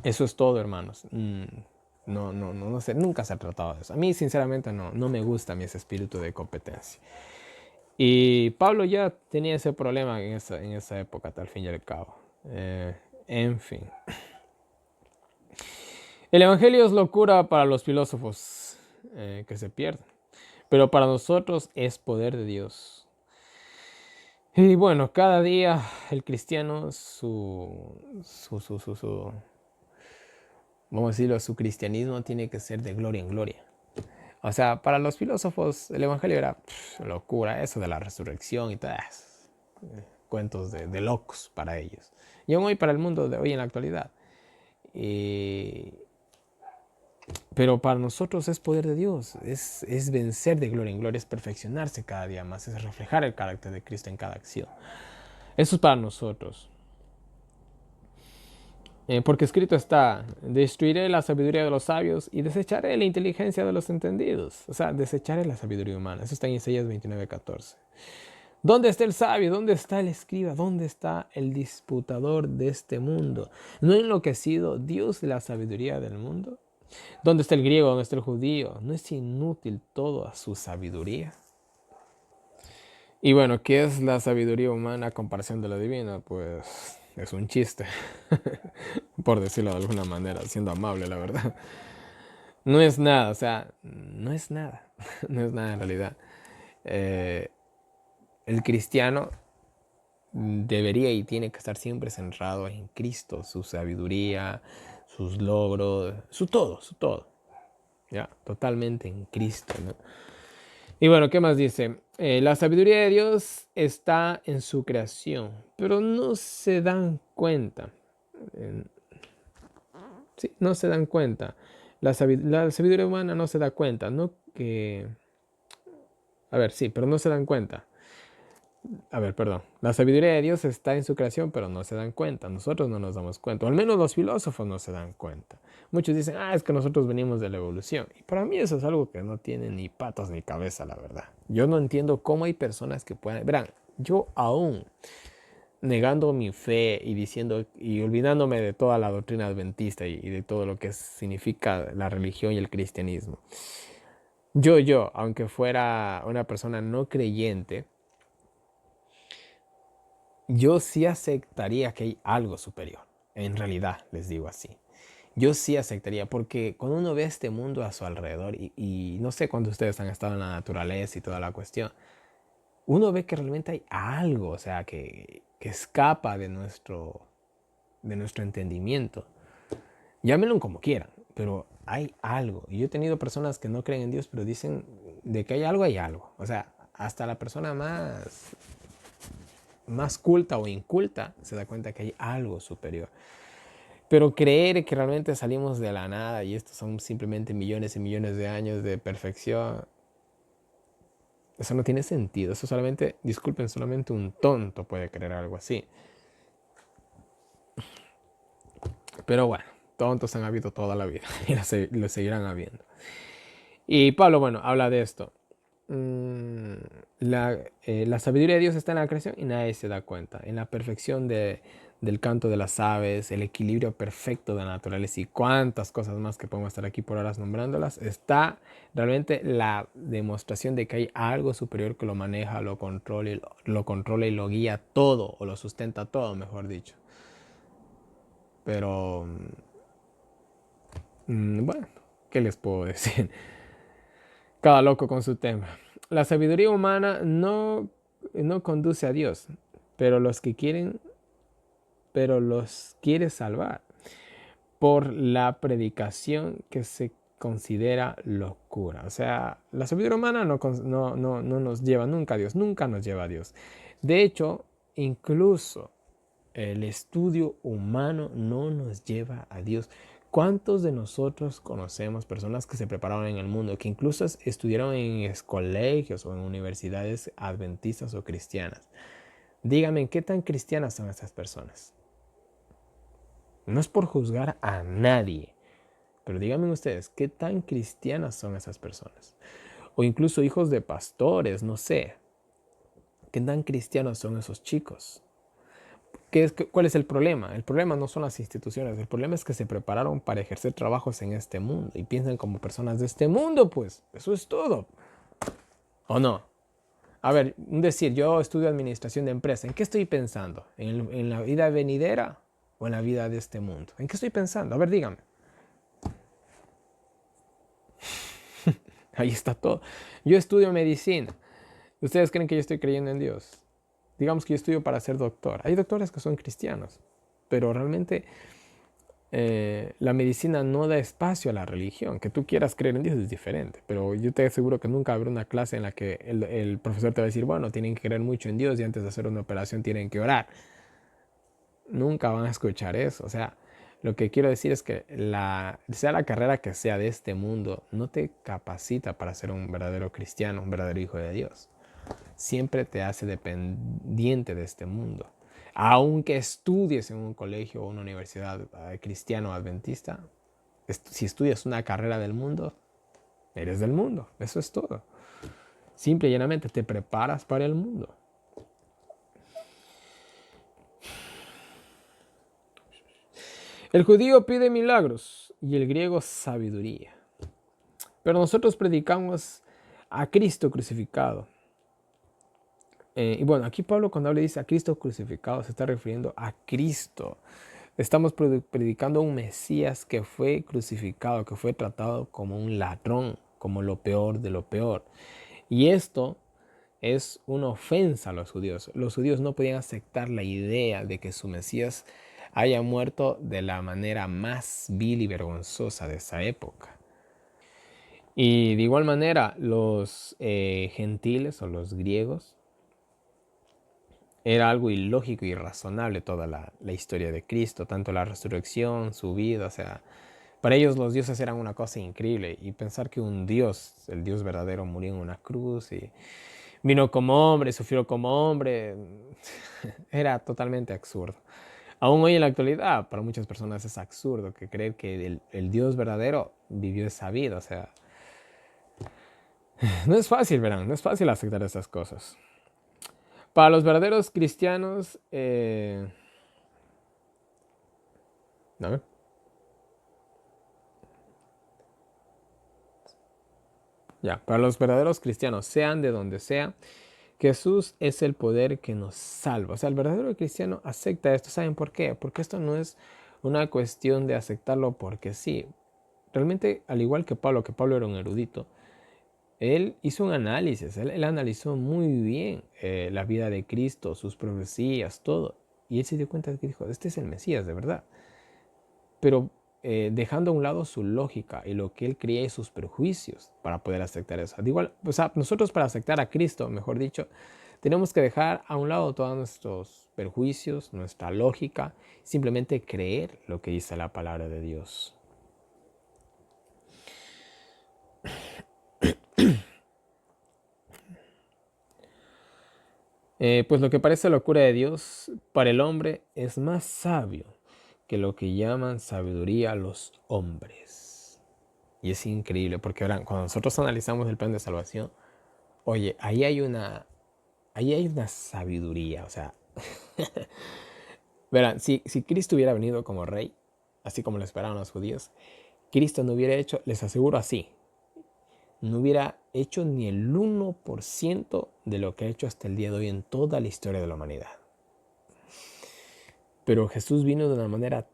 Eso es todo, hermanos. No sé. Nunca se ha tratado de eso. A mí, sinceramente, no me gusta a mí ese espíritu de competencia. Y Pablo ya tenía ese problema en esa época, al fin y al cabo. En fin. El Evangelio es locura para los filósofos que se pierden, pero para nosotros es poder de Dios. Y bueno, cada día el cristiano, vamos a decirlo, su cristianismo tiene que ser de gloria en gloria. O sea, para los filósofos el Evangelio era locura, eso de la resurrección y todas cuentos de locos para ellos. Y aún hoy para el mundo de hoy en la actualidad. Pero para nosotros es poder de Dios, es vencer de gloria en gloria, es perfeccionarse cada día más, es reflejar el carácter de Cristo en cada acción. Eso es para nosotros. Porque escrito está, destruiré la sabiduría de los sabios y desecharé la inteligencia de los entendidos. O sea, desecharé la sabiduría humana. Eso está en Isaías 29:14. ¿Dónde está el sabio? ¿Dónde está el escriba? ¿Dónde está el disputador de este mundo? ¿No ha enloquecido Dios de la sabiduría del mundo? ¿Dónde está el griego? ¿Dónde está el judío? ¿No es inútil toda su sabiduría? Y bueno, ¿qué es la sabiduría humana a comparación de la divina? Pues es un chiste, por decirlo de alguna manera, siendo amable, la verdad. No es nada, o sea, no es nada, no es nada en realidad. Eh, el cristiano debería y tiene que estar siempre centrado en Cristo, su sabiduría, sus logros, su todo, ya, totalmente en Cristo, ¿no? Y bueno, ¿qué más dice? La sabiduría de Dios está en su creación, pero no se dan cuenta. Eh, sí, no se dan cuenta. La sabiduría humana no se da cuenta, ¿no? A ver, sí, pero no se dan cuenta. A ver, perdón. La sabiduría de Dios está en su creación, pero no se dan cuenta. Nosotros no nos damos cuenta. O al menos los filósofos no se dan cuenta. Muchos dicen, es que nosotros venimos de la evolución. Y para mí eso es algo que no tiene ni patas ni cabeza, la verdad. Yo no entiendo cómo hay personas que puedan... Verán, yo aún negando mi fe y diciendo y olvidándome de toda la doctrina adventista y de todo lo que significa la religión y el cristianismo. Aunque fuera una persona no creyente, yo sí aceptaría que hay algo superior. En realidad, les digo así. Yo sí aceptaría, porque cuando uno ve este mundo a su alrededor, y no sé cuándo ustedes han estado en la naturaleza y toda la cuestión, uno ve que realmente hay algo, o sea, que escapa de nuestro entendimiento. Llámenlo como quieran, pero hay algo. Y yo he tenido personas que no creen en Dios, pero dicen de que hay algo, hay algo. O sea, hasta la persona más culta o inculta se da cuenta que hay algo superior. Pero creer que realmente salimos de la nada y estos son simplemente millones y millones de años de perfección, eso no tiene sentido. Eso solamente, disculpen, solamente un tonto puede creer algo así. Pero bueno, tontos han habido toda la vida y lo seguirán habiendo. Y Pablo, bueno, habla de esto. Mm, la sabiduría de Dios está en la creación y nadie se da cuenta. En la perfección del canto de las aves, el equilibrio perfecto de la naturaleza y cuántas cosas más que podemos estar aquí por horas nombrándolas, está realmente la demostración de que hay algo superior que lo maneja, lo controla y lo guía todo, o lo sustenta todo, mejor dicho. Pero, bueno, ¿qué les puedo decir? Cada loco con su tema. La sabiduría humana no conduce a Dios, pero pero los quiere salvar por la predicación que se considera locura. O sea, la sabiduría humana no nos lleva nunca a Dios, nunca nos lleva a Dios. De hecho, incluso el estudio humano no nos lleva a Dios. ¿Cuántos de nosotros conocemos personas que se prepararon en el mundo, que incluso estudiaron en colegios o en universidades adventistas o cristianas? Díganme, ¿qué tan cristianas son estas personas? No es por juzgar a nadie, pero díganme ustedes, ¿qué tan cristianas son esas personas? O incluso hijos de pastores, no sé. ¿Qué tan cristianos son esos chicos? ¿Cuál es el problema? El problema no son las instituciones, el problema es que se prepararon para ejercer trabajos en este mundo y piensan como personas de este mundo, pues eso es todo. ¿O no? A ver, yo estudio administración de empresa, ¿en qué estoy pensando? ¿En la vida venidera o en la vida de este mundo? ¿En qué estoy pensando? A ver, dígame. Ahí está todo. Yo estudio medicina. ¿Ustedes creen que yo estoy creyendo en Dios? Digamos que yo estudio para ser doctor. Hay doctores que son cristianos, pero realmente la medicina no da espacio a la religión. Que tú quieras creer en Dios es diferente, pero yo te aseguro que nunca habrá una clase en la que el profesor te va a decir, bueno, tienen que creer mucho en Dios y antes de hacer una operación tienen que orar. Nunca van a escuchar eso. O sea, lo que quiero decir es que sea la carrera que sea de este mundo, no te capacita para ser un verdadero cristiano, un verdadero hijo de Dios. Siempre te hace dependiente de este mundo. Aunque estudies en un colegio o una universidad cristiano o adventista, si estudias una carrera del mundo, eres del mundo. Eso es todo. Simple y llanamente te preparas para el mundo. El judío pide milagros y el griego sabiduría. Pero nosotros predicamos a Cristo crucificado. Y bueno, aquí Pablo cuando habla dice a Cristo crucificado, se está refiriendo a Cristo. Estamos predicando a un Mesías que fue crucificado, que fue tratado como un ladrón, como lo peor de lo peor. Y esto es una ofensa a los judíos. Los judíos no podían aceptar la idea de que su Mesías haya muerto de la manera más vil y vergonzosa de esa época. Y de igual manera, los gentiles o los griegos, era algo ilógico y irrazonable toda la historia de Cristo, tanto la resurrección, su vida, o sea, para ellos los dioses eran una cosa increíble. Y pensar que un dios, el dios verdadero, murió en una cruz y vino como hombre, sufrió como hombre, era totalmente absurdo. Aún hoy en la actualidad, para muchas personas es absurdo que creer que el Dios verdadero vivió esa vida. O sea, no es fácil, verán, no es fácil aceptar esas cosas. Para los verdaderos cristianos, ¿no? Ya, para los verdaderos cristianos, sean de donde sea, Jesús es el poder que nos salva. O sea, el verdadero cristiano acepta esto. ¿Saben por qué? Porque esto no es una cuestión de aceptarlo porque sí. Realmente, al igual que Pablo era un erudito, él hizo un análisis, él analizó muy bien la vida de Cristo, sus profecías, todo. Y él se dio cuenta de que dijo, este es el Mesías, de verdad. Pero dejando a un lado su lógica y lo que él creía y sus prejuicios para poder aceptar eso. De igual, o sea, nosotros para aceptar a Cristo, mejor dicho, tenemos que dejar a un lado todos nuestros perjuicios, nuestra lógica, simplemente creer lo que dice la palabra de Dios. Pues lo que parece locura de Dios para el hombre es más sabio que lo que llaman sabiduría los hombres. Y es increíble porque verán, cuando nosotros analizamos el plan de salvación, oye, ahí hay una sabiduría. O sea, verán, si Cristo hubiera venido como rey, así como lo esperaban los judíos, Cristo no hubiera hecho, les aseguro así, no hubiera hecho ni el 1% de lo que ha hecho hasta el día de hoy en toda la historia de la humanidad. Pero Jesús vino de una manera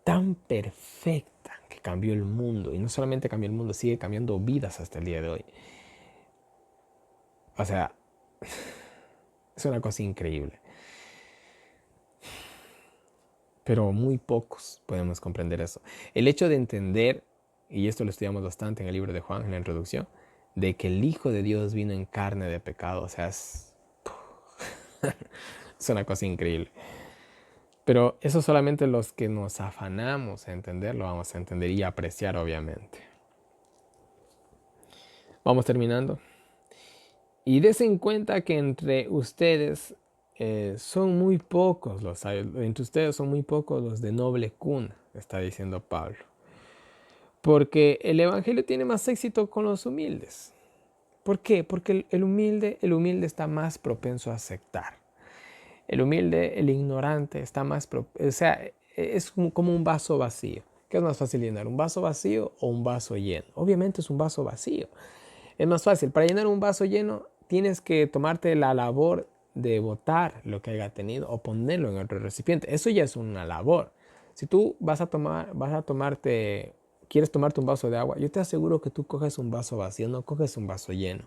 tan perfecta que cambió el mundo. Y no solamente cambió el mundo, sigue cambiando vidas hasta el día de hoy. O sea, es una cosa increíble. Pero muy pocos podemos comprender eso. El hecho de entender, y esto lo estudiamos bastante en el libro de Juan, en la introducción, de que el Hijo de Dios vino en carne de pecado. O sea, es una cosa increíble. Pero eso solamente los que nos afanamos a entender lo vamos a entender y apreciar, obviamente. Vamos terminando. Y desen en cuenta que entre ustedes son muy pocos los sabios, entre ustedes son muy pocos los de noble cuna, está diciendo Pablo. Porque el Evangelio tiene más éxito con los humildes. ¿Por qué? Porque el humilde está más propenso a aceptar. El humilde, el ignorante, está más propenso, o sea, es como un vaso vacío. ¿Qué es más fácil llenar? ¿Un vaso vacío o un vaso lleno? Obviamente es un vaso vacío. Es más fácil. Para llenar un vaso lleno tienes que tomarte la labor de botar lo que haya tenido o ponerlo en otro recipiente. Eso ya es una labor. Si tú quieres tomarte un vaso de agua, yo te aseguro que tú coges un vaso vacío, no coges un vaso lleno.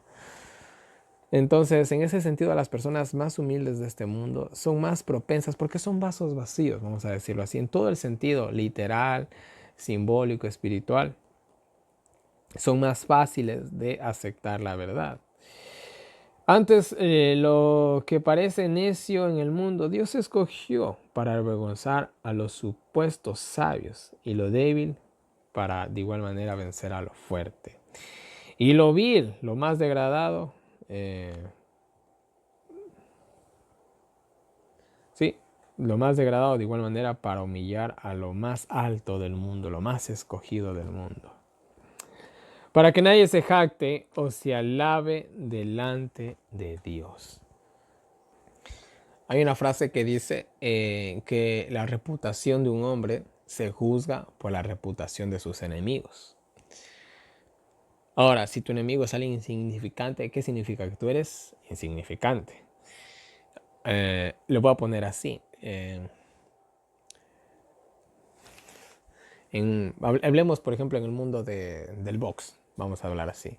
Entonces, en ese sentido, las personas más humildes de este mundo son más propensas porque son vasos vacíos, vamos a decirlo así, en todo el sentido literal, simbólico, espiritual. Son más fáciles de aceptar la verdad. Antes, lo que parece necio en el mundo, Dios escogió para avergonzar a los supuestos sabios y lo débil para de igual manera vencer a lo fuerte. Y lo vil, lo más degradado, sí, lo más degradado de igual manera para humillar a lo más alto del mundo, lo más escogido del mundo. Para que nadie se jacte o se alabe delante de Dios. Hay una frase que dice que la reputación de un hombre se juzga por la reputación de sus enemigos. Ahora, si tu enemigo es alguien insignificante, ¿qué significa? Que tú eres insignificante. Lo voy a poner así. Hablemos, por ejemplo, en el mundo del box. Vamos a hablar así.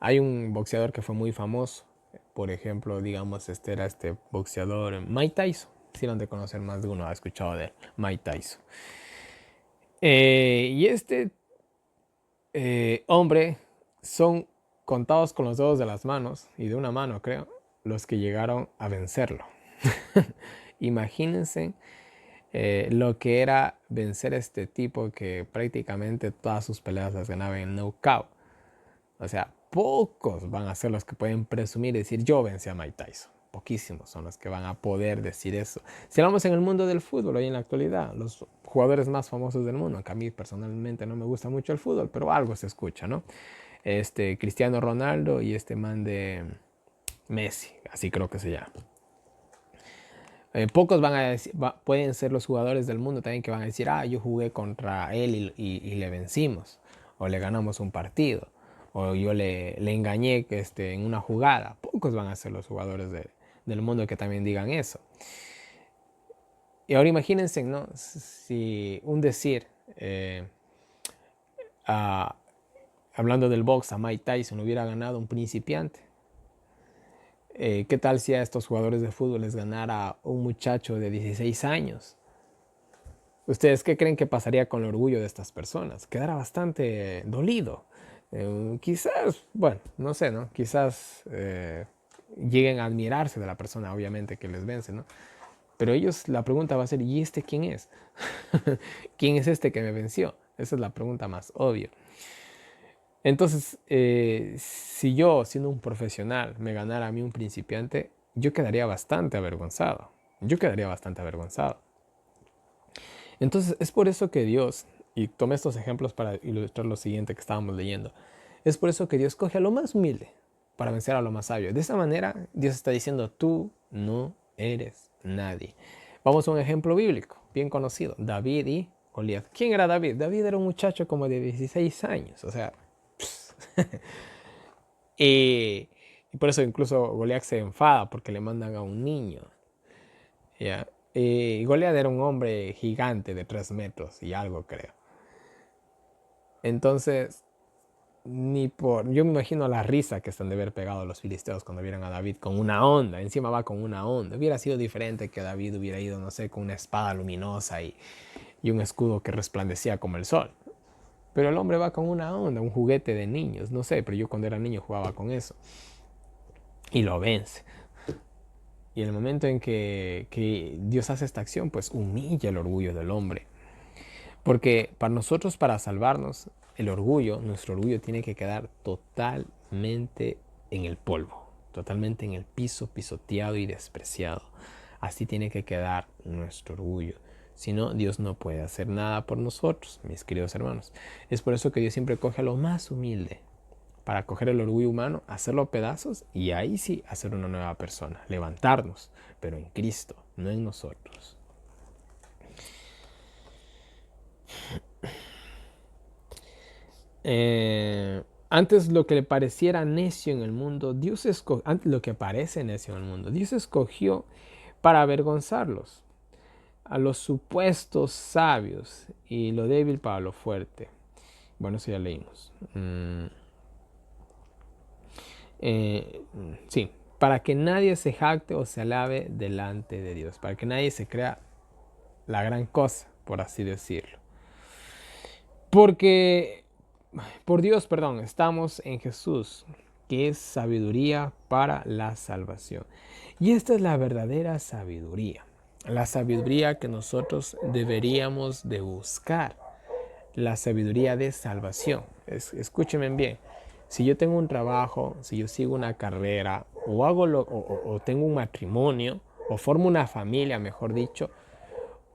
Hay un boxeador que fue muy famoso. Por ejemplo, digamos, este era este boxeador Mike Tyson. Si lo han de conocer, más de uno ha escuchado de él, Mike Tyson. Y este hombre, son contados con los dedos de las manos, y de una mano creo, los que llegaron a vencerlo. Imagínense lo que era vencer a este tipo que prácticamente todas sus peleas las ganaba en knockout. O sea, pocos van a ser los que pueden presumir y decir yo vencí a Mike Tyson. Poquísimos son los que van a poder decir eso. Si hablamos en el mundo del fútbol hoy en la actualidad, los jugadores más famosos del mundo, aunque a mí personalmente no me gusta mucho el fútbol, pero algo se escucha, ¿no? Cristiano Ronaldo y este man de Messi, así creo que se llama. Pocos van a decir, pueden ser los jugadores del mundo también que van a decir, yo jugué contra él y le vencimos, o le ganamos un partido, o yo le engañé en una jugada. Pocos van a ser los jugadores del mundo que también digan eso. Y ahora imagínense, ¿no? Si un decir, hablando del box, a Mike Tyson hubiera ganado un principiante. ¿Qué tal si a estos jugadores de fútbol les ganara un muchacho de 16 años? ¿Ustedes qué creen que pasaría con el orgullo de estas personas? Quedará bastante dolido. Quizás, bueno, no sé, ¿no? Quizás lleguen a admirarse de la persona, obviamente, que les vence, ¿no? Pero ellos, la pregunta va a ser, ¿y este quién es? ¿Quién es este que me venció? Esa es la pregunta más obvia. Entonces, si yo, siendo un profesional, me ganara a mí un principiante, yo quedaría bastante avergonzado. Yo quedaría bastante avergonzado. Entonces, es por eso que Dios, y tomé estos ejemplos para ilustrar lo siguiente que estábamos leyendo, es por eso que Dios coge a lo más humilde para vencer a lo más sabio. De esa manera, Dios está diciendo, tú no eres nadie. Vamos a un ejemplo bíblico, bien conocido, David y Goliat. ¿Quién era David? David era un muchacho como de 16 años, o sea... y por eso incluso Goliat se enfada porque le mandan a un niño. ¿Ya? Goliat era un hombre gigante de 3 metros y algo, creo. Entonces, yo me imagino la risa que están de haber pegado los filisteos cuando vieron a David con una onda. Encima va con una onda. Hubiera sido diferente que David hubiera ido, no sé, con una espada luminosa y un escudo que resplandecía como el sol. Pero el hombre va con una onda, un juguete de niños, no sé, pero yo cuando era niño jugaba con eso. Y lo vence. Y en el momento en que Dios hace esta acción, pues humilla el orgullo del hombre. Porque para nosotros, para salvarnos, nuestro orgullo tiene que quedar totalmente en el polvo, totalmente en el piso, pisoteado y despreciado. Así tiene que quedar nuestro orgullo. Si no, Dios no puede hacer nada por nosotros, mis queridos hermanos. Es por eso que Dios siempre coge a lo más humilde, para coger el orgullo humano, hacerlo pedazos y ahí sí hacer una nueva persona, levantarnos, pero en Cristo, no en nosotros. Antes lo que le pareciera necio en el mundo, antes lo que parece necio en el mundo, Dios escogió para avergonzarlos, a los supuestos sabios, y lo débil para lo fuerte. Bueno, eso ya leímos. Sí, para que nadie se jacte o se alabe delante de Dios, para que nadie se crea la gran cosa, por así decirlo. Porque, por Dios, perdón, estamos en Jesús, que es sabiduría para la salvación. Y esta es la verdadera sabiduría, la sabiduría que nosotros deberíamos de buscar, la sabiduría de salvación. Escúchenme bien, si yo tengo un trabajo, si yo sigo una carrera, o tengo un matrimonio, o formo una familia, mejor dicho,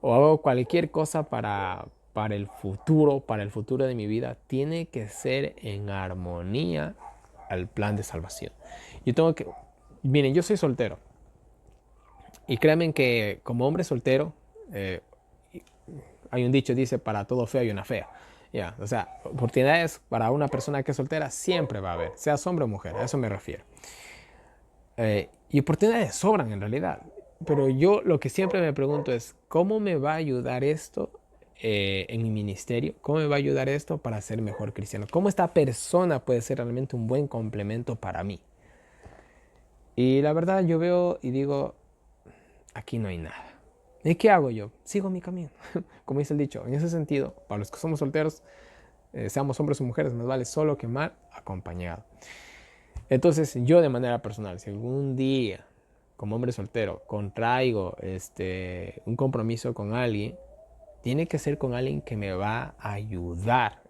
o hago cualquier cosa para el futuro de mi vida, tiene que ser en armonía al plan de salvación. Miren, yo soy soltero, y créanme que como hombre soltero, hay un dicho, dice, para todo feo hay una fea. Ya, o sea, oportunidades para una persona que es soltera siempre va a haber, seas hombre o mujer, a eso me refiero. Y oportunidades sobran en realidad. Pero yo lo que siempre me pregunto es, ¿cómo me va a ayudar esto en mi ministerio? ¿Cómo me va a ayudar esto para ser mejor cristiano? ¿Cómo esta persona puede ser realmente un buen complemento para mí? Y la verdad yo veo y digo, aquí no hay nada. ¿Y qué hago yo? Sigo mi camino. Como dice el dicho, en ese sentido, para los que somos solteros, seamos hombres o mujeres, más vale solo que mal acompañado. Entonces, yo de manera personal, si algún día, como hombre soltero, contraigo un compromiso con alguien, tiene que ser con alguien que me va a ayudar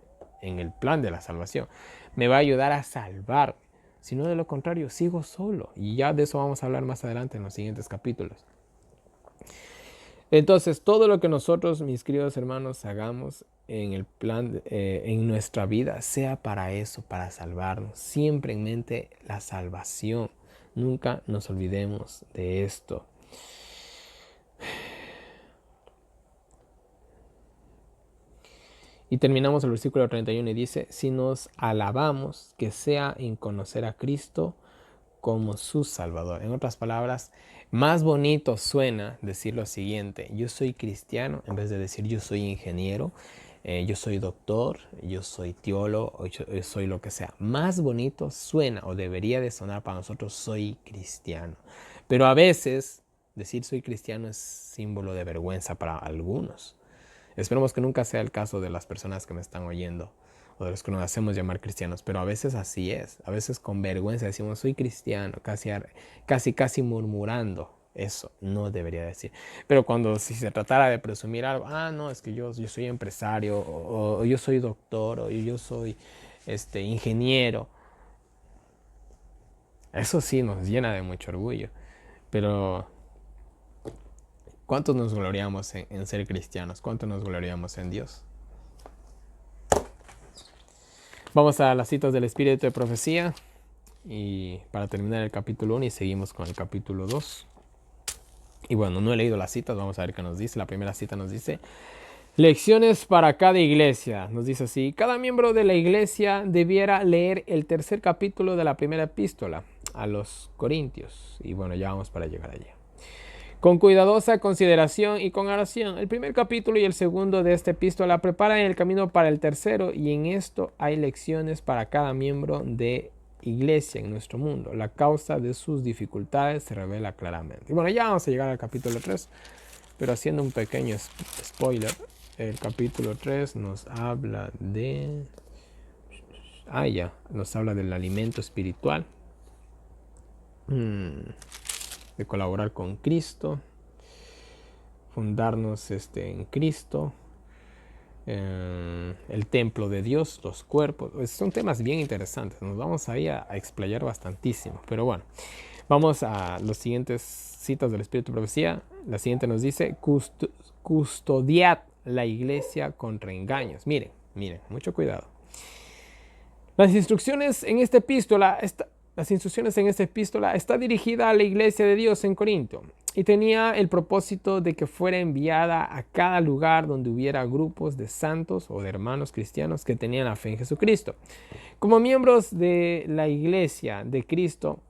en el plan de la salvación. Me va a ayudar a salvar. Si no, de lo contrario, sigo solo. Y ya de eso vamos a hablar más adelante en los siguientes capítulos. Entonces, todo lo que nosotros, mis queridos hermanos, hagamos en el plan, en nuestra vida, sea para eso, para salvarnos. Siempre en mente la salvación. Nunca nos olvidemos de esto. Y terminamos el versículo 31 y dice, si nos alabamos, que sea en conocer a Cristo como su Salvador. En otras palabras, más bonito suena decir lo siguiente: yo soy cristiano, en vez de decir yo soy ingeniero, yo soy doctor, yo soy teólogo, yo soy lo que sea. Más bonito suena o debería de sonar para nosotros soy cristiano. Pero a veces decir soy cristiano es símbolo de vergüenza para algunos. Esperemos que nunca sea el caso de las personas que me están oyendo o de los que nos hacemos llamar cristianos, pero a veces así es. A veces con vergüenza decimos soy cristiano, casi murmurando. Eso no debería decir. Pero cuando si se tratara de presumir algo, no, es que yo soy empresario, o yo soy doctor, o yo soy ingeniero. Eso sí nos llena de mucho orgullo. Pero ¿cuántos nos gloriamos en ser cristianos? ¿Cuántos nos gloriamos en Dios? Vamos a las citas del Espíritu de Profecía y para terminar el capítulo 1 y seguimos con el capítulo 2. Y bueno, no he leído las citas, vamos a ver qué nos dice. La primera cita nos dice: lecciones para cada iglesia. Nos dice así: cada miembro de la iglesia debiera leer el tercer capítulo de la primera epístola a los Corintios. Y bueno, ya vamos para llegar allí. Con cuidadosa consideración y con oración. El primer capítulo y el segundo de esta epístola preparan el camino para el tercero, y en esto hay lecciones para cada miembro de iglesia en nuestro mundo. La causa de sus dificultades se revela claramente. Y bueno, ya vamos a llegar al capítulo 3, pero haciendo un pequeño spoiler, el capítulo 3 nos habla de... nos habla del alimento espiritual. De colaborar con Cristo, fundarnos en Cristo, el templo de Dios, los cuerpos. Son temas bien interesantes, nos vamos ahí a explayar bastantísimo, pero bueno, vamos a las siguientes citas del Espíritu de Profecía. La siguiente nos dice: custodiad la iglesia contra engaños. Miren, mucho cuidado. Las instrucciones en esta epístola está dirigida a la iglesia de Dios en Corinto y tenía el propósito de que fuera enviada a cada lugar donde hubiera grupos de santos o de hermanos cristianos que tenían la fe en Jesucristo. Como miembros de la iglesia de Cristo,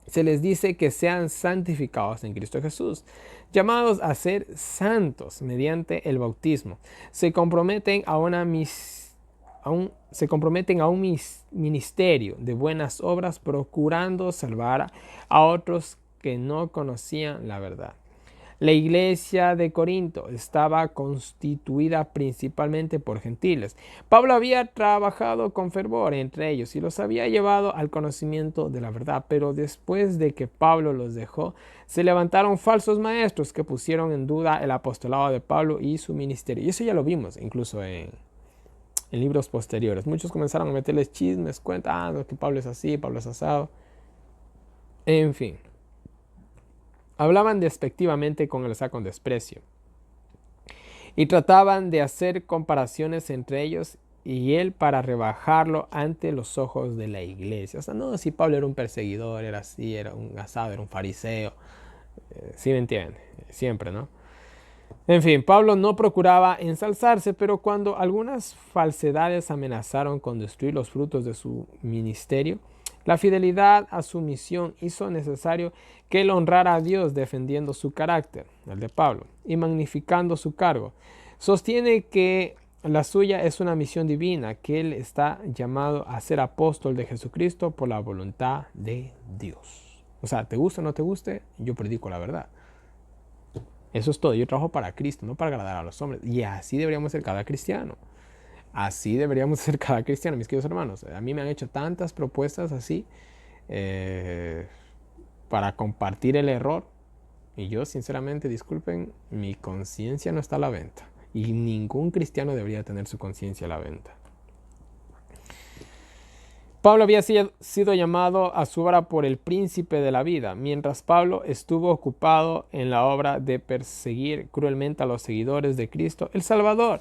se les dice que sean santificados en Cristo Jesús, llamados a ser santos mediante el bautismo. Se comprometen a un ministerio de buenas obras, procurando salvar a otros que no conocían la verdad. La iglesia de Corinto estaba constituida principalmente por gentiles. Pablo había trabajado con fervor entre ellos y los había llevado al conocimiento de la verdad, pero después de que Pablo los dejó, se levantaron falsos maestros que pusieron en duda el apostolado de Pablo y su ministerio. Y eso ya lo vimos incluso en libros posteriores. Muchos comenzaron a meterles chismes, cuentas, que Pablo es así, Pablo es asado. En fin. Hablaban despectivamente con desprecio. Y trataban de hacer comparaciones entre ellos y él para rebajarlo ante los ojos de la iglesia. O sea, no, si Pablo era un perseguidor, era así, era un asado, era un fariseo. ¿Sí me entienden? Siempre, ¿no? En fin, Pablo no procuraba ensalzarse, pero cuando algunas falsedades amenazaron con destruir los frutos de su ministerio, la fidelidad a su misión hizo necesario que él honrara a Dios defendiendo su carácter, el de Pablo, y magnificando su cargo. Sostiene que la suya es una misión divina, que él está llamado a ser apóstol de Jesucristo por la voluntad de Dios. O sea, te guste o no te guste, yo predico la verdad. Eso es todo. Yo trabajo para Cristo, no para agradar a los hombres. Y así deberíamos ser cada cristiano. Así deberíamos ser cada cristiano, mis queridos hermanos. A mí me han hecho tantas propuestas así eh, para compartir el error. Y yo, sinceramente, disculpen, mi conciencia no está a la venta. Y ningún cristiano debería tener su conciencia a la venta. Pablo había sido llamado a su obra por el príncipe de la vida, mientras Pablo estuvo ocupado en la obra de perseguir cruelmente a los seguidores de Cristo, el Salvador.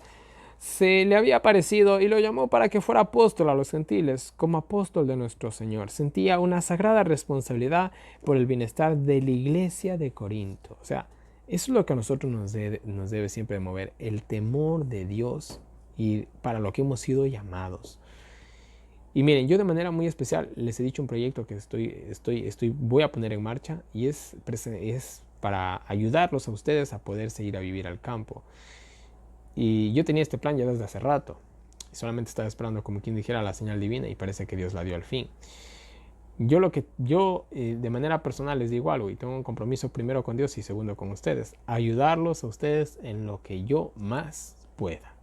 Se le había aparecido y lo llamó para que fuera apóstol a los gentiles, como apóstol de nuestro Señor. Sentía una sagrada responsabilidad por el bienestar de la iglesia de Corinto. O sea, eso es lo que a nosotros nos debe siempre mover, el temor de Dios y para lo que hemos sido llamados. Y miren, yo de manera muy especial les he dicho un proyecto que voy a poner en marcha y es para ayudarlos a ustedes a poderse ir a vivir al campo. Y yo tenía este plan ya desde hace rato. Solamente estaba esperando, como quien dijera, la señal divina y parece que Dios la dio al fin. Yo de manera personal les digo algo y tengo un compromiso primero con Dios y segundo con ustedes. Ayudarlos a ustedes en lo que yo más pueda.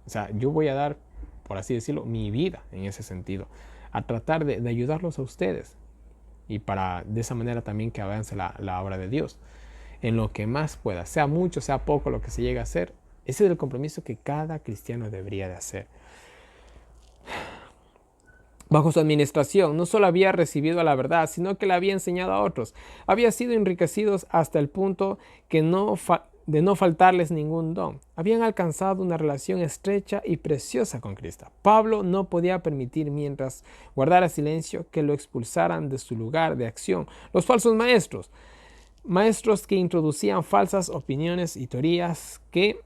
O sea, yo voy a dar, por así decirlo, mi vida en ese sentido, a tratar de ayudarlos a ustedes y para de esa manera también que avance la obra de Dios en lo que más pueda, sea mucho, sea poco, lo que se llegue a hacer. Ese es el compromiso que cada cristiano debería de hacer. Bajo su administración no solo había recibido la verdad, sino que la había enseñado a otros. Había sido enriquecidos hasta el punto que de no faltarles ningún don. Habían alcanzado una relación estrecha y preciosa con Cristo. Pablo no podía permitir, mientras guardara silencio, que lo expulsaran de su lugar de acción los falsos maestros. Maestros que introducían falsas opiniones y teorías que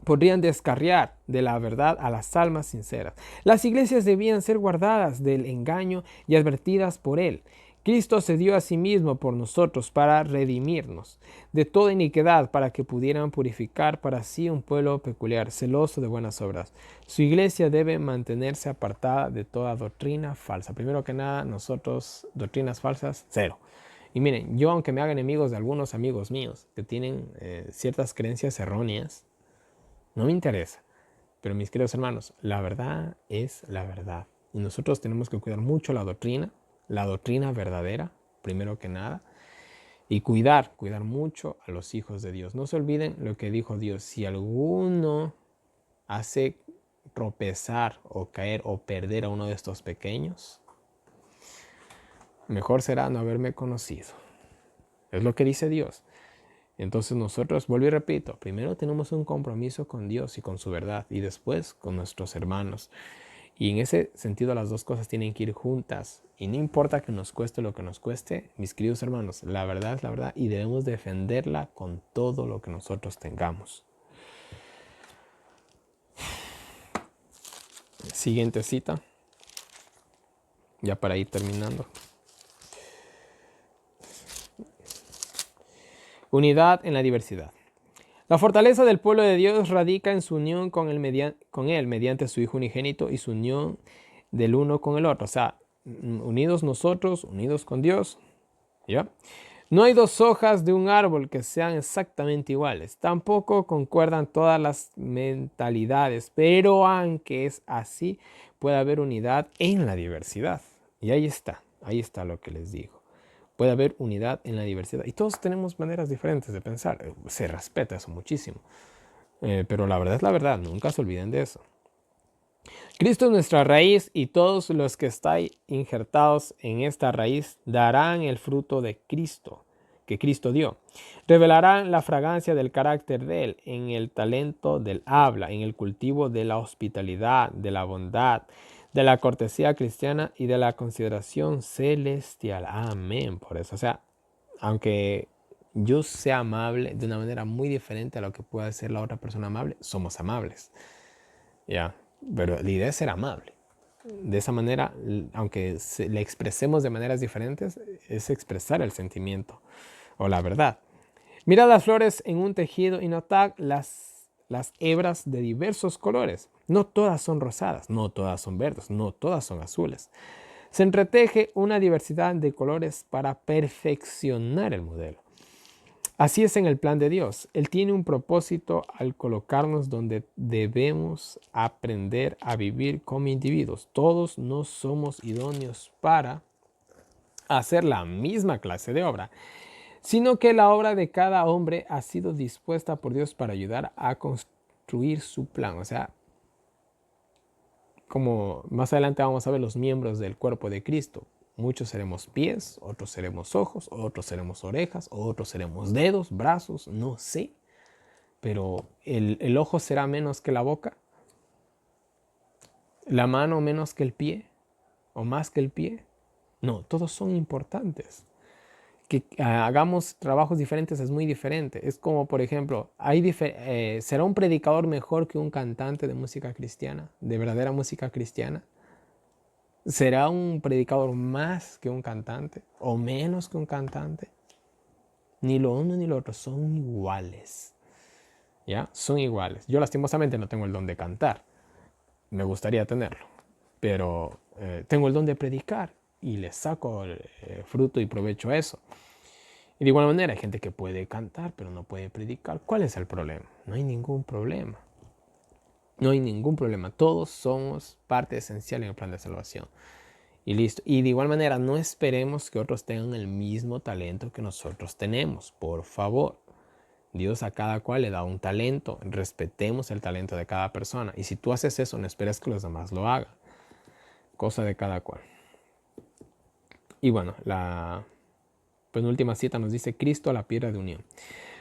podrían descarriar de la verdad a las almas sinceras. Las iglesias debían ser guardadas del engaño y advertidas por él. Cristo se dio a sí mismo por nosotros para redimirnos de toda iniquidad, para que pudieran purificar para sí un pueblo peculiar, celoso de buenas obras. Su iglesia debe mantenerse apartada de toda doctrina falsa. Primero que nada, nosotros, doctrinas falsas, cero. Y miren, yo aunque me haga enemigos de algunos amigos míos que tienen ciertas creencias erróneas, no me interesa. Pero mis queridos hermanos, la verdad es la verdad. Y nosotros tenemos que cuidar mucho la doctrina verdadera, primero que nada. Y cuidar mucho a los hijos de Dios. No se olviden lo que dijo Dios. Si alguno hace tropezar o caer o perder a uno de estos pequeños, mejor será no haberme conocido. Es lo que dice Dios. Entonces nosotros, vuelvo y repito, primero tenemos un compromiso con Dios y con su verdad y después con nuestros hermanos. Y en ese sentido las dos cosas tienen que ir juntas. Y no importa que nos cueste lo que nos cueste, mis queridos hermanos, la verdad es la verdad y debemos defenderla con todo lo que nosotros tengamos. Siguiente cita, ya para ir terminando. Unidad en la diversidad. La fortaleza del pueblo de Dios radica en su unión con Él mediante su Hijo unigénito y su unión del uno con el otro. O sea, unidos nosotros, unidos con Dios. ¿Ya? No hay dos hojas de un árbol que sean exactamente iguales. Tampoco concuerdan todas las mentalidades. Pero aunque es así, puede haber unidad en la diversidad. Y ahí está lo que les digo. Puede haber unidad en la diversidad. Y todos tenemos maneras diferentes de pensar. Se respeta eso muchísimo. Pero la verdad es la verdad. Nunca se olviden de eso. Cristo es nuestra raíz y todos los que están injertados en esta raíz darán el fruto de Cristo, que Cristo dio. Revelarán la fragancia del carácter de Él en el talento del habla, en el cultivo de la hospitalidad, de la bondad, de la cortesía cristiana y de la consideración celestial. Amén. Por eso, o sea, aunque yo sea amable de una manera muy diferente a lo que pueda ser la otra persona amable, somos amables. Ya, pero la idea es ser amable. De esa manera, aunque le expresemos de maneras diferentes, es expresar el sentimiento o la verdad. Mirad las flores en un tejido y notad las hebras de diversos colores. No todas son rosadas, no todas son verdes, no todas son azules. Se entreteje una diversidad de colores para perfeccionar el modelo. Así es en el plan de Dios. Él tiene un propósito al colocarnos donde debemos aprender a vivir como individuos. Todos no somos idóneos para hacer la misma clase de obra, sino que la obra de cada hombre ha sido dispuesta por Dios para ayudar a construir su plan. O sea, como más adelante vamos a ver los miembros del cuerpo de Cristo. Muchos seremos pies, otros seremos ojos, otros seremos orejas, otros seremos dedos, brazos, no sé. Pero el ojo será menos que la boca, la mano menos que el pie, o más que el pie. No, todos son importantes. Que hagamos trabajos diferentes es muy diferente. Es como, por ejemplo, ¿será un predicador mejor que un cantante de música cristiana, de verdadera música cristiana? ¿Será un predicador más que un cantante o menos que un cantante? Ni lo uno ni lo otro, son iguales. ¿Ya? Son iguales. Yo lastimosamente no tengo el don de cantar. Me gustaría tenerlo. Pero tengo el don de predicar y le saco fruto y provecho a eso. Y de igual manera hay gente que puede cantar pero no puede predicar. ¿Cuál es el problema? No hay ningún problema. No hay ningún problema. Todos somos parte esencial en el plan de salvación. Y listo. Y de igual manera, no esperemos que otros tengan el mismo talento que nosotros tenemos. Por favor. Dios a cada cual le da un talento. Respetemos el talento de cada persona. Y si tú haces eso, no esperes que los demás lo hagan. Cosa de cada cual. Y bueno, la penúltima cita nos dice: Cristo, la piedra de unión.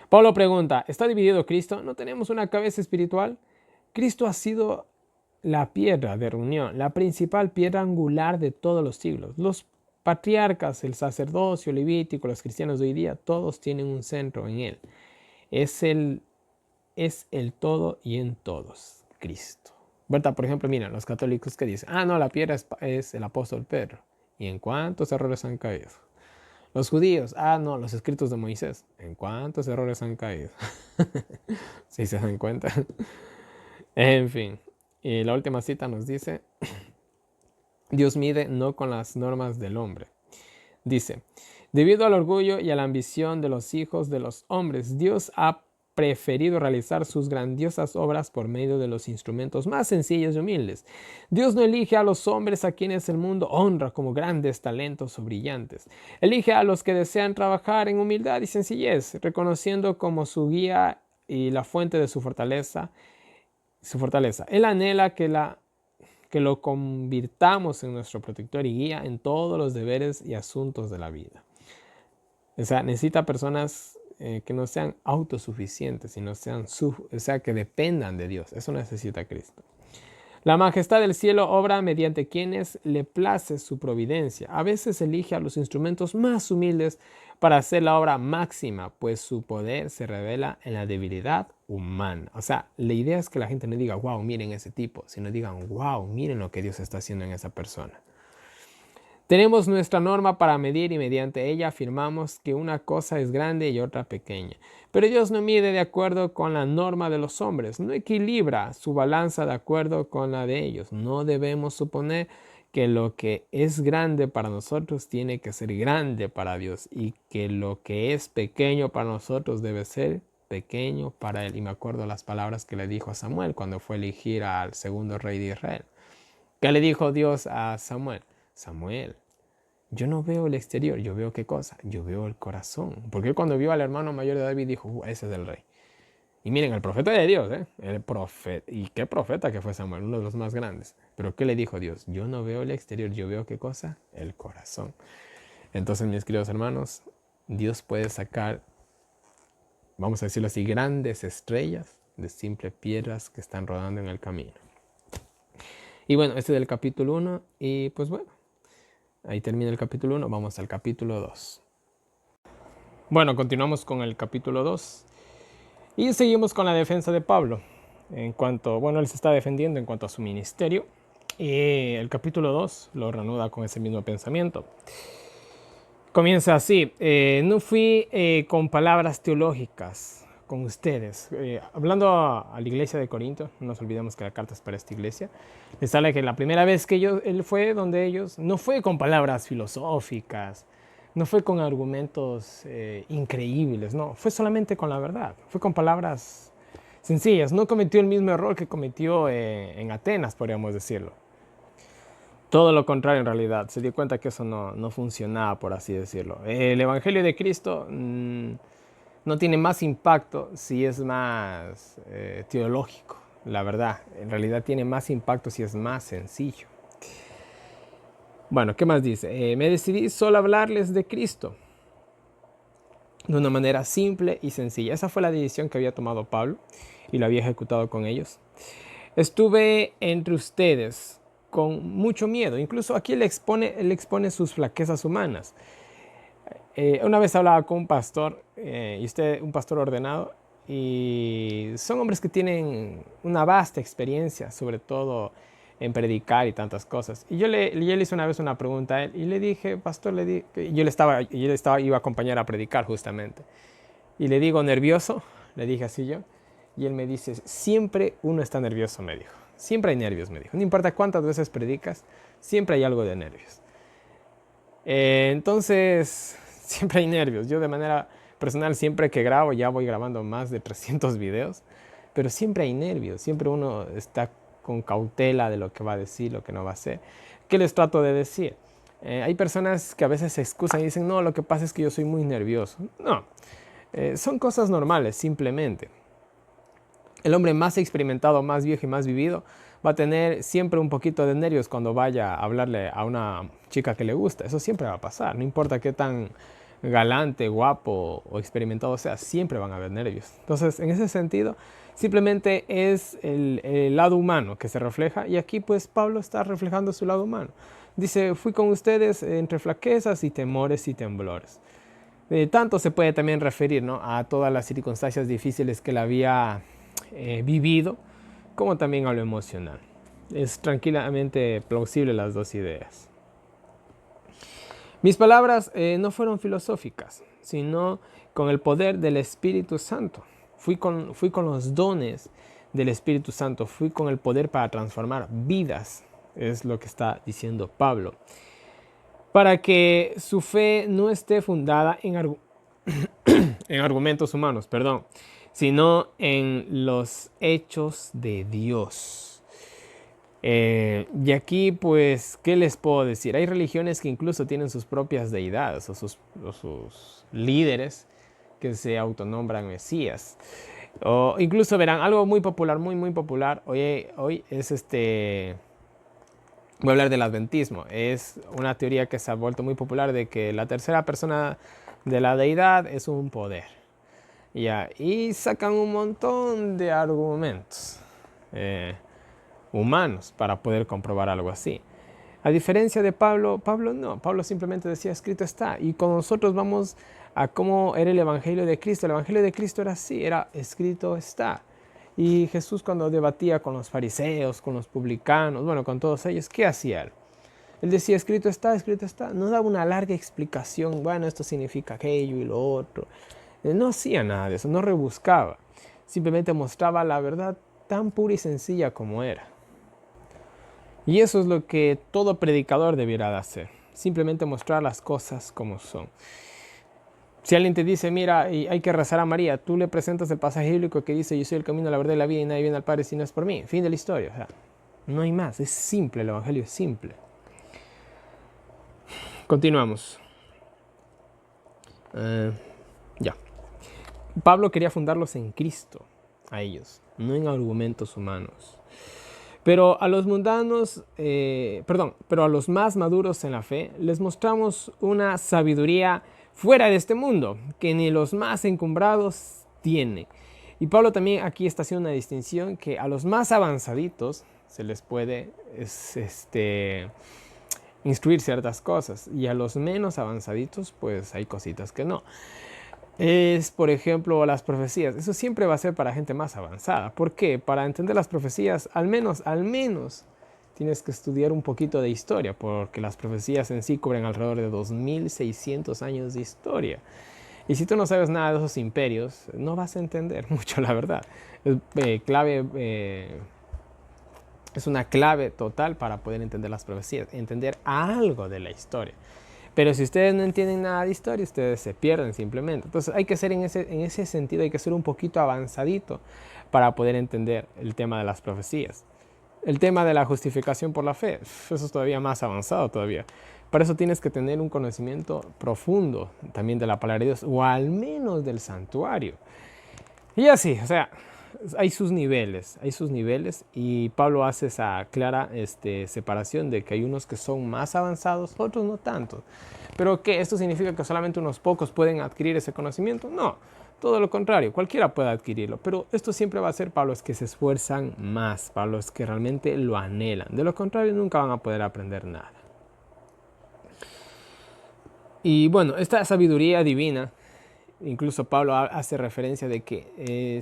Pablo pregunta: ¿está dividido Cristo? ¿No tenemos una cabeza espiritual? Cristo ha sido la piedra de reunión, la principal piedra angular de todos los siglos. Los patriarcas, el sacerdocio levítico, los cristianos de hoy día, todos tienen un centro en él. Es el todo y en todos, Cristo. ¿Verdad? Por ejemplo, mira, los católicos que dicen: no, la piedra es el apóstol Pedro. ¿Y en cuántos errores han caído? Los judíos: no, los escritos de Moisés. ¿En cuántos errores han caído? Si se dan cuenta. En fin. Y la última cita nos dice: Dios mide no con las normas del hombre. Dice: debido al orgullo y a la ambición de los hijos de los hombres, Dios ha preferido realizar sus grandiosas obras por medio de los instrumentos más sencillos y humildes. Dios no elige a los hombres a quienes el mundo honra como grandes talentos o brillantes. Elige a los que desean trabajar en humildad y sencillez, reconociendo como su guía y la fuente de su fortaleza. Él anhela que lo convirtamos en nuestro protector y guía en todos los deberes y asuntos de la vida. O sea, necesita personas que no sean autosuficientes, sino que dependan de Dios. Eso necesita Cristo. La majestad del cielo obra mediante quienes le place su providencia. A veces elige a los instrumentos más humildes para hacer la obra máxima, pues su poder se revela en la debilidad humana. O sea, la idea es que la gente no diga: wow, miren ese tipo, sino digan: wow, miren lo que Dios está haciendo en esa persona. Tenemos nuestra norma para medir y mediante ella afirmamos que una cosa es grande y otra pequeña. Pero Dios no mide de acuerdo con la norma de los hombres, no equilibra su balanza de acuerdo con la de ellos. No debemos suponer que lo que es grande para nosotros tiene que ser grande para Dios y que lo que es pequeño para nosotros debe ser pequeño para Él. Y me acuerdo las palabras que le dijo a Samuel cuando fue a elegir al segundo rey de Israel. ¿Qué le dijo Dios a Samuel? Samuel, yo no veo el exterior, yo veo ¿qué cosa? Yo veo el corazón. Porque él cuando vio al hermano mayor de David dijo: ese es el rey. Y miren, el profeta de Dios, el profeta. Y qué profeta que fue Samuel, uno de los más grandes. Pero ¿qué le dijo Dios? Yo no veo el exterior, yo veo ¿qué cosa? El corazón. Entonces, mis queridos hermanos, Dios puede sacar, vamos a decirlo así, grandes estrellas de simples piedras que están rodando en el camino. Y bueno, este es el capítulo 1 y pues bueno, ahí termina el capítulo 1, vamos al capítulo 2. Bueno, continuamos con el capítulo 2 y seguimos con la defensa de Pablo. En cuanto, bueno, él se está defendiendo en cuanto a su ministerio y el capítulo 2 lo reanuda con ese mismo pensamiento. Comienza así: no fui con palabras teológicas con ustedes. Hablando a la iglesia de Corinto, no nos olvidemos que la carta es para esta iglesia, les sale que la primera vez que él fue donde ellos, no fue con palabras filosóficas, no fue con argumentos increíbles, no, fue solamente con la verdad, fue con palabras sencillas. No cometió el mismo error que cometió en Atenas, podríamos decirlo. Todo lo contrario en realidad, se dio cuenta que eso no funcionaba, por así decirlo. El Evangelio de Cristo no tiene más impacto si es más teológico, la verdad. En realidad tiene más impacto si es más sencillo. Bueno, ¿qué más dice? Me decidí solo hablarles de Cristo de una manera simple y sencilla. Esa fue la decisión que había tomado Pablo y lo había ejecutado con ellos. Estuve entre ustedes con mucho miedo. Incluso aquí él expone sus flaquezas humanas. Una vez hablaba con un pastor, un pastor ordenado, y son hombres que tienen una vasta experiencia, sobre todo en predicar y tantas cosas. Y yo le hice una vez una pregunta a él y le dije, pastor, iba a acompañar a predicar justamente. Y le digo, ¿nervioso? Le dije así yo. Y él me dice, siempre uno está nervioso, me dijo. Siempre hay nervios, me dijo. No importa cuántas veces predicas, siempre hay algo de nervios. Entonces, siempre hay nervios. Yo de manera personal, siempre que grabo, ya voy grabando más de 300 videos, pero siempre hay nervios. Siempre uno está con cautela de lo que va a decir, lo que no va a hacer. ¿Qué les trato de decir? Hay personas que a veces se excusan y dicen, no, lo que pasa es que yo soy muy nervioso. No, son cosas normales, simplemente. El hombre más experimentado, más viejo y más vivido va a tener siempre un poquito de nervios cuando vaya a hablarle a una chica que le gusta. Eso siempre va a pasar. No importa qué tan galante, guapo o experimentado sea, siempre van a haber nervios. Entonces, en ese sentido, simplemente es el lado humano que se refleja. Y aquí pues Pablo está reflejando su lado humano. Dice, fui con ustedes entre flaquezas y temores y temblores. Tanto se puede también referir, ¿no?, a todas las circunstancias difíciles que él había vivido, como también a lo emocional. Es tranquilamente plausible las dos ideas. Mis palabras no fueron filosóficas, sino con el poder del Espíritu Santo. Fui con los dones del Espíritu Santo, fui con el poder para transformar vidas, es lo que está diciendo Pablo. Para que su fe no esté fundada en argumentos humanos, sino en los hechos de Dios. Y aquí, pues, ¿qué les puedo decir? Hay religiones que incluso tienen sus propias deidades o sus líderes que se autonombran mesías. O incluso verán algo muy popular, muy popular. Hoy es voy a hablar del adventismo. Es una teoría que se ha vuelto muy popular de que la tercera persona de la deidad es un poder. Y sacan un montón de argumentos humanos para poder comprobar algo así. A diferencia de Pablo no. Pablo simplemente decía, escrito está. Y con nosotros vamos a cómo era el Evangelio de Cristo. El Evangelio de Cristo era así, era escrito está. Y Jesús, cuando debatía con los fariseos, con los publicanos, bueno, con todos ellos, ¿qué hacía él? Él decía, escrito está, escrito está. No daba una larga explicación, bueno, esto significa aquello y lo otro. No hacía nada de eso, no rebuscaba. Simplemente mostraba la verdad tan pura y sencilla como era. Y eso es lo que todo predicador debiera de hacer. Simplemente mostrar las cosas como son. Si alguien te dice, mira, hay que rezar a María, tú le presentas el pasaje bíblico que dice, yo soy el camino, la verdad y la vida, y nadie viene al Padre si no es por mí. Fin de la historia. O sea, no hay más. Es simple, el Evangelio es simple. Continuamos. Ya. Pablo quería fundarlos en Cristo, a ellos, no en argumentos humanos. Pero a los mundanos, pero a los más maduros en la fe, les mostramos una sabiduría fuera de este mundo, que ni los más encumbrados tiene. Y Pablo también aquí está haciendo una distinción, que a los más avanzaditos se les puede instruir ciertas cosas, y a los menos avanzaditos, pues hay cositas que no. es, por ejemplo, las profecías. Eso siempre va a ser para gente más avanzada. ¿Por qué? Para entender las profecías, al menos, tienes que estudiar un poquito de historia, porque las profecías en sí cubren alrededor de 2600 años de historia. Y si tú no sabes nada de esos imperios, no vas a entender mucho, la verdad. Es, es una clave total para poder entender las profecías, entender algo de la historia. Pero si ustedes no entienden nada de historia, ustedes se pierden simplemente. Entonces hay que ser en ese sentido, hay que ser un poquito avanzadito para poder entender el tema de las profecías. El tema de la justificación por la fe, eso es todavía más avanzado todavía. Para eso tienes que tener un conocimiento profundo también de la palabra de Dios, o al menos del santuario. Y así, o sea, hay sus niveles y Pablo hace esa clara separación de que hay unos que son más avanzados, otros no tanto. Pero ¿qué? ¿Esto significa que solamente unos pocos pueden adquirir ese conocimiento? No, todo lo contrario, cualquiera puede adquirirlo. Pero esto siempre va a ser para los que se esfuerzan más, para los que realmente lo anhelan. De lo contrario, nunca van a poder aprender nada. Y bueno, esta sabiduría divina, incluso Pablo hace referencia de que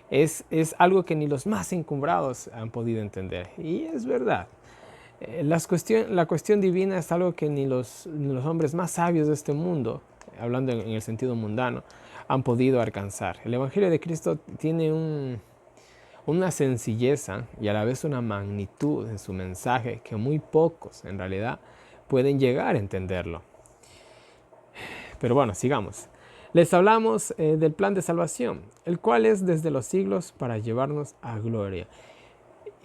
es algo que ni los más encumbrados han podido entender. Y es verdad. La cuestión divina es algo que ni los hombres más sabios de este mundo, hablando en el sentido mundano, han podido alcanzar. El Evangelio de Cristo tiene una sencilleza y a la vez una magnitud en su mensaje que muy pocos en realidad pueden llegar a entenderlo. Pero bueno, sigamos. Les hablamos del plan de salvación, el cual es desde los siglos para llevarnos a gloria.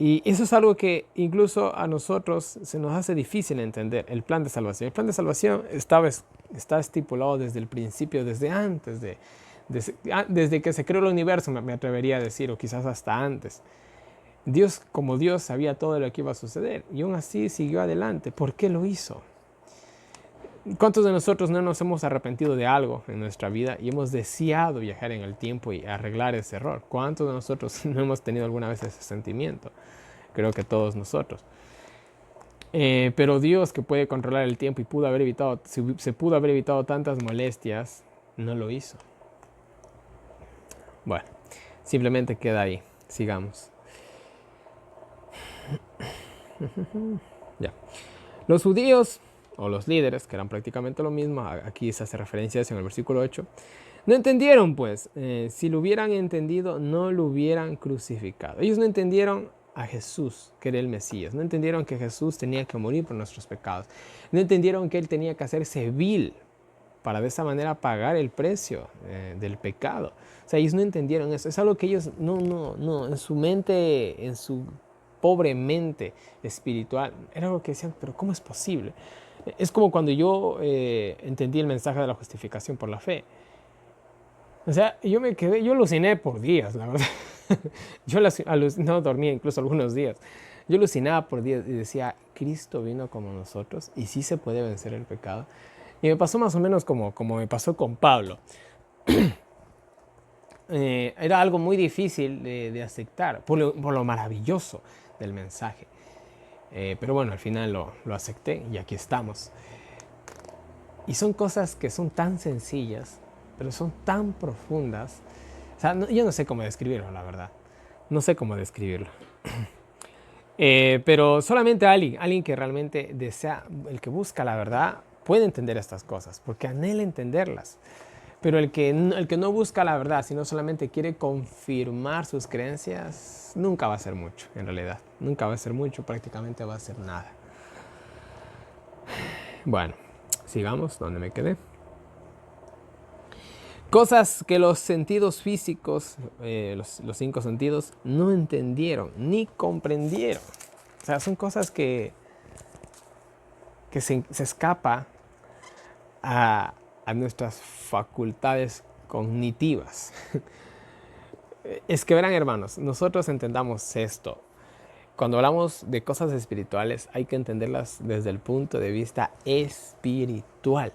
Y eso es algo que incluso a nosotros se nos hace difícil entender, el plan de salvación. El plan de salvación está estipulado desde el principio, desde antes, desde que se creó el universo, me atrevería a decir, o quizás hasta antes. Dios, como Dios, sabía todo lo que iba a suceder y aún así siguió adelante. ¿Por qué lo hizo? ¿Cuántos de nosotros no nos hemos arrepentido de algo en nuestra vida y hemos deseado viajar en el tiempo y arreglar ese error? ¿Cuántos de nosotros no hemos tenido alguna vez ese sentimiento? Creo que todos nosotros. Pero Dios, que puede controlar el tiempo y se pudo haber evitado tantas molestias, no lo hizo. Bueno, simplemente queda ahí. Sigamos. Ya. Los judíos, o los líderes, que eran prácticamente lo mismo, aquí se hace referencia a eso en el versículo 8, no entendieron pues, si lo hubieran entendido, no lo hubieran crucificado. Ellos no entendieron a Jesús, que era el Mesías, no entendieron que Jesús tenía que morir por nuestros pecados, no entendieron que Él tenía que hacerse vil para de esa manera pagar el precio del pecado. O sea, ellos no entendieron eso, es algo que ellos no, en su mente, en su pobre mente espiritual, era algo que decían, pero ¿cómo es posible? Es como cuando yo entendí el mensaje de la justificación por la fe. O sea, yo aluciné por días, la verdad. Yo no dormía incluso algunos días. Yo alucinaba por días y decía, Cristo vino como nosotros y sí se puede vencer el pecado. Y me pasó más o menos como me pasó con Pablo. Era algo muy difícil de aceptar por lo maravilloso del mensaje. Pero bueno, al final lo acepté y aquí estamos. Y son cosas que son tan sencillas, pero son tan profundas. O sea, yo no sé cómo describirlo, la verdad. No sé cómo describirlo. Pero solamente alguien que realmente desea, el que busca la verdad, puede entender estas cosas, porque anhela entenderlas. Pero el que no busca la verdad, sino solamente quiere confirmar sus creencias, nunca va a ser mucho, en realidad. Nunca va a ser mucho, prácticamente va a ser nada. Bueno, sigamos donde me quedé. Cosas que los sentidos físicos, los 5 sentidos, no entendieron ni comprendieron. O sea, son cosas que se escapa a nuestras facultades cognitivas. Es que verán, hermanos, nosotros entendamos esto. Cuando hablamos de cosas espirituales, hay que entenderlas desde el punto de vista espiritual.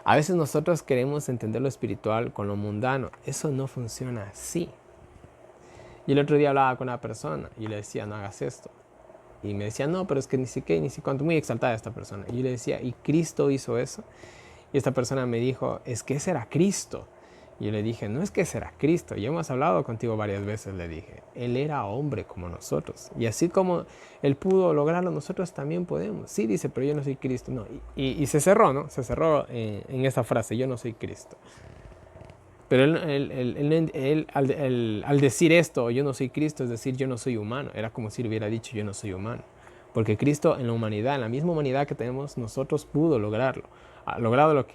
A veces nosotros queremos entender lo espiritual con lo mundano. Eso no funciona así. Y el otro día hablaba con una persona y le decía, no hagas esto. Y me decía, no, pero es que ni siquiera, ni si cuánto, muy exaltada esta persona. Y yo le decía, ¿y Cristo hizo eso? Y esta persona me dijo, es que ese era Cristo. Y yo le dije, no es que ese era Cristo, ya hemos hablado contigo varias veces, le dije. Él era hombre como nosotros. Y así como él pudo lograrlo, nosotros también podemos. Sí, dice, pero yo no soy Cristo. No, y se cerró, ¿no? Se cerró en esa frase, yo no soy Cristo. Pero al decir esto, yo no soy Cristo, es decir, yo no soy humano. Era como si hubiera dicho, yo no soy humano. Porque Cristo en la humanidad, en la misma humanidad que tenemos, nosotros pudo lograrlo. Ha logrado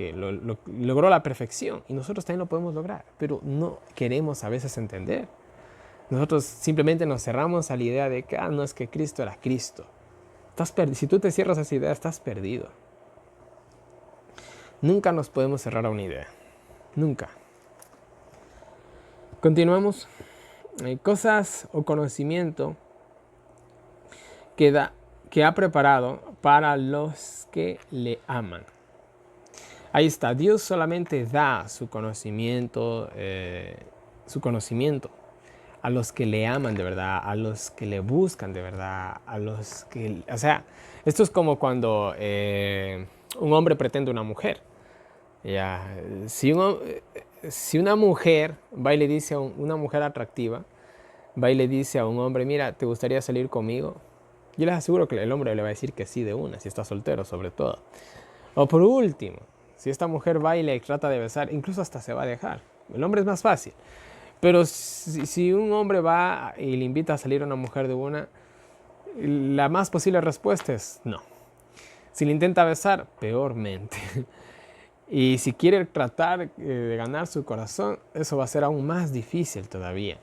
logró la perfección. Y nosotros también lo podemos lograr. Pero no queremos a veces entender. Nosotros simplemente nos cerramos a la idea de que, no, es que Cristo era Cristo. Si tú te cierras a esa idea, estás perdido. Nunca nos podemos cerrar a una idea. Nunca. Continuamos. Hay cosas o conocimiento que ha preparado para los que le aman. Ahí está. Dios solamente da su conocimiento a los que le aman de verdad, a los que le buscan de verdad, a los que... O sea, esto es como cuando un hombre pretende una mujer. Ya, si una mujer va y le dice a una mujer atractiva, va y le dice a un hombre, mira, ¿te gustaría salir conmigo? Yo les aseguro que el hombre le va a decir que sí de una, si está soltero sobre todo. O por último, si esta mujer va y le trata de besar, incluso hasta se va a dejar. El hombre es más fácil. Pero si un hombre va y le invita a salir a una mujer de una, la más posible respuesta es no. Si le intenta besar, peormente. Y si quiere tratar de ganar su corazón, eso va a ser aún más difícil todavía.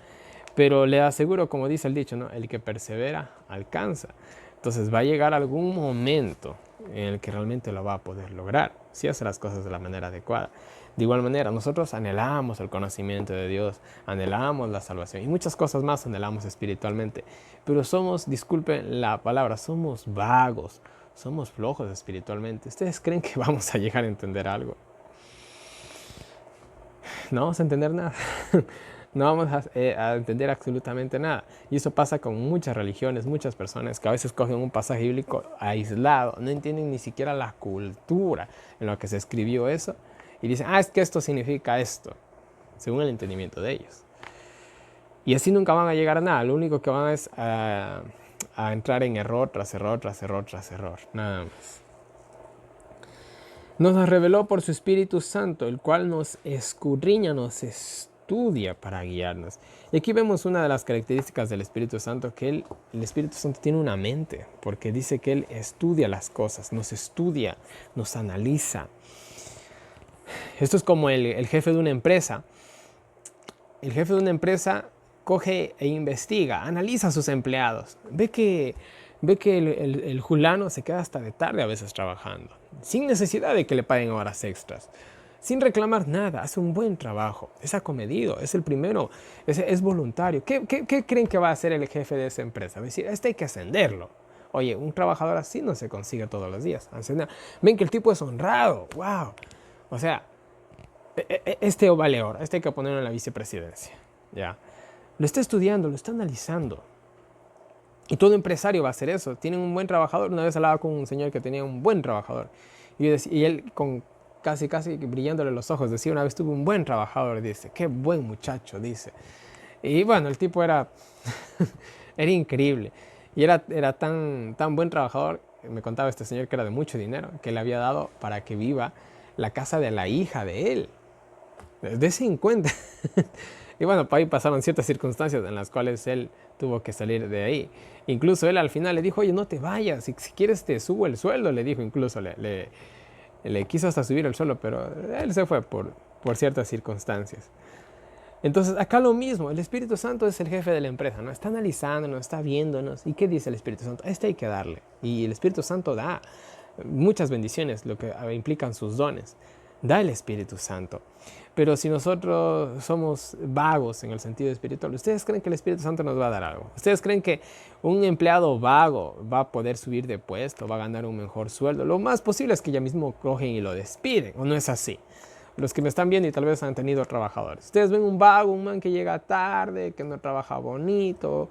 Pero le aseguro, como dice el dicho, ¿no? El que persevera, alcanza. Entonces va a llegar algún momento en el que realmente lo va a poder lograr, si hace las cosas de la manera adecuada. De igual manera, nosotros anhelamos el conocimiento de Dios, anhelamos la salvación y muchas cosas más anhelamos espiritualmente. Pero somos, disculpen la palabra, somos vagos. Somos flojos espiritualmente. ¿Ustedes creen que vamos a llegar a entender algo? No vamos a entender nada. No vamos a entender absolutamente nada. Y eso pasa con muchas religiones, muchas personas que a veces cogen un pasaje bíblico aislado, no entienden ni siquiera la cultura en la que se escribió eso y dicen, es que esto significa esto, según el entendimiento de ellos. Y así nunca van a llegar a nada. Lo único que van es a entrar en error tras error, tras error, tras error. Nada más. Nos reveló por su Espíritu Santo, el cual nos escudriña, nos estudia para guiarnos. Y aquí vemos una de las características del Espíritu Santo, que el Espíritu Santo tiene una mente, porque dice que Él estudia las cosas, nos estudia, nos analiza. Esto es como el jefe de una empresa. El jefe de una empresa coge e investiga, analiza a sus empleados, ve que el fulano se queda hasta de tarde a veces trabajando, sin necesidad de que le paguen horas extras, sin reclamar nada, hace un buen trabajo, es acomedido, es el primero, es voluntario. ¿Qué creen que va a hacer el jefe de esa empresa? Va a decir, hay que ascenderlo. Oye, un trabajador así no se consigue todos los días. Ven que el tipo es honrado, wow. O sea, este vale oro, hay que ponerlo en la vicepresidencia, ya. Lo está estudiando, lo está analizando. Y todo empresario va a hacer eso. Tienen un buen trabajador. Una vez hablaba con un señor que tenía un buen trabajador. Y él, con casi brillándole los ojos, decía, una vez tuve un buen trabajador, dice. Qué buen muchacho, dice. Y bueno, el tipo era increíble. Y era tan buen trabajador, me contaba este señor que era de mucho dinero, que le había dado para que viva la casa de la hija de él. Dese en cuenta. Y bueno, por ahí pasaron ciertas circunstancias en las cuales él tuvo que salir de ahí. Incluso él al final le dijo, oye, no te vayas, si quieres te subo el sueldo, le dijo. Incluso le quiso hasta subir el sueldo, pero él se fue por ciertas circunstancias. Entonces acá lo mismo, el Espíritu Santo es el jefe de la empresa, ¿no? Está analizándonos, está viéndonos. ¿Y qué dice el Espíritu Santo? Hay que darle. Y el Espíritu Santo da muchas bendiciones, lo que implican sus dones. Da el Espíritu Santo. Pero si nosotros somos vagos en el sentido espiritual, ¿ustedes creen que el Espíritu Santo nos va a dar algo? ¿Ustedes creen que un empleado vago va a poder subir de puesto, va a ganar un mejor sueldo? Lo más posible es que ya mismo cogen y lo despiden, ¿o no es así? Los que me están viendo y tal vez han tenido trabajadores. Ustedes ven un vago, un man que llega tarde, que no trabaja bonito,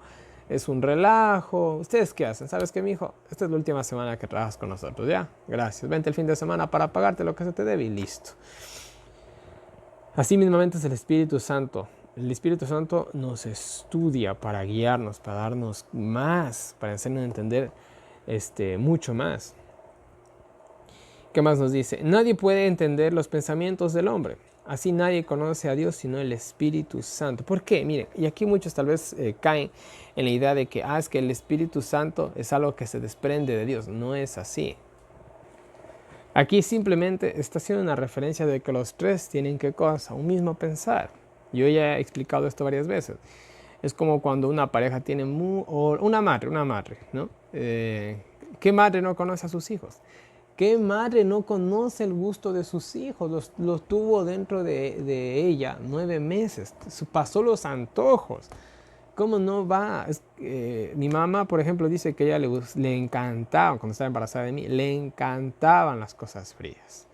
es un relajo. ¿Ustedes qué hacen? ¿Sabes qué, mijo? Esta es la última semana que trabajas con nosotros, ¿ya? Gracias. Vente el fin de semana para pagarte lo que se te debe y listo. Así mismamente es el Espíritu Santo. El Espíritu Santo nos estudia para guiarnos, para darnos más, para hacernos entender mucho más. ¿Qué más nos dice? Nadie puede entender los pensamientos del hombre. Así nadie conoce a Dios sino el Espíritu Santo. ¿Por qué? Miren, y aquí muchos tal vez caen en la idea de que, es que el Espíritu Santo es algo que se desprende de Dios. No es así. Aquí simplemente está haciendo una referencia de que los tres tienen ¿qué cosa? Un mismo pensar. Yo ya he explicado esto varias veces. Es como cuando una pareja tiene o una madre, ¿no? ¿Qué madre no conoce a sus hijos? ¿Qué madre no conoce el gusto de sus hijos? Los tuvo dentro de ella 9 meses. Pasó los antojos. ¿Cómo no va? Mi mamá, por ejemplo, dice que a ella le encantaban, cuando estaba embarazada de mí, le encantaban las cosas frías.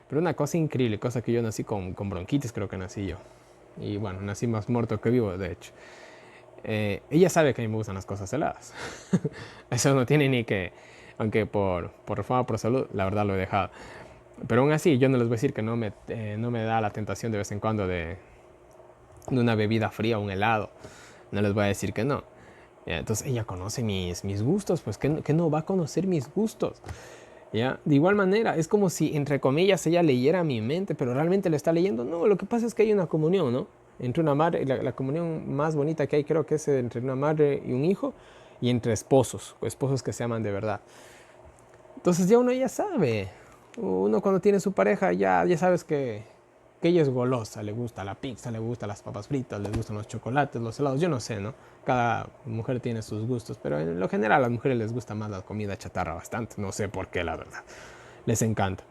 Pero una cosa increíble, cosa que yo nací con bronquitis, creo que nací yo. Y bueno, nací más muerto que vivo, de hecho. Ella sabe que a mí me gustan las cosas heladas. Eso no tiene ni que, aunque por reforma, por salud, la verdad lo he dejado. Pero aún así, yo no les voy a decir que no me da la tentación de vez en cuando de una bebida fría, un helado. No les voy a decir que no. Entonces ella conoce mis gustos, pues que no va a conocer mis gustos. ¿Ya? De igual manera, es como si, entre comillas, ella leyera mi mente, pero realmente lo está leyendo. No, lo que pasa es que hay una comunión, ¿no? Entre una madre, la comunión más bonita que hay creo que es entre una madre y un hijo, y entre esposos, o esposos que se aman de verdad. Entonces ya uno ya sabe. Uno cuando tiene su pareja ya sabes que ella es golosa, le gusta la pizza, le gustan las papas fritas, le gustan los chocolates, los helados, yo no sé, ¿no? Cada mujer tiene sus gustos, pero en lo general a las mujeres les gusta más la comida chatarra bastante, no sé por qué, la verdad, les encanta.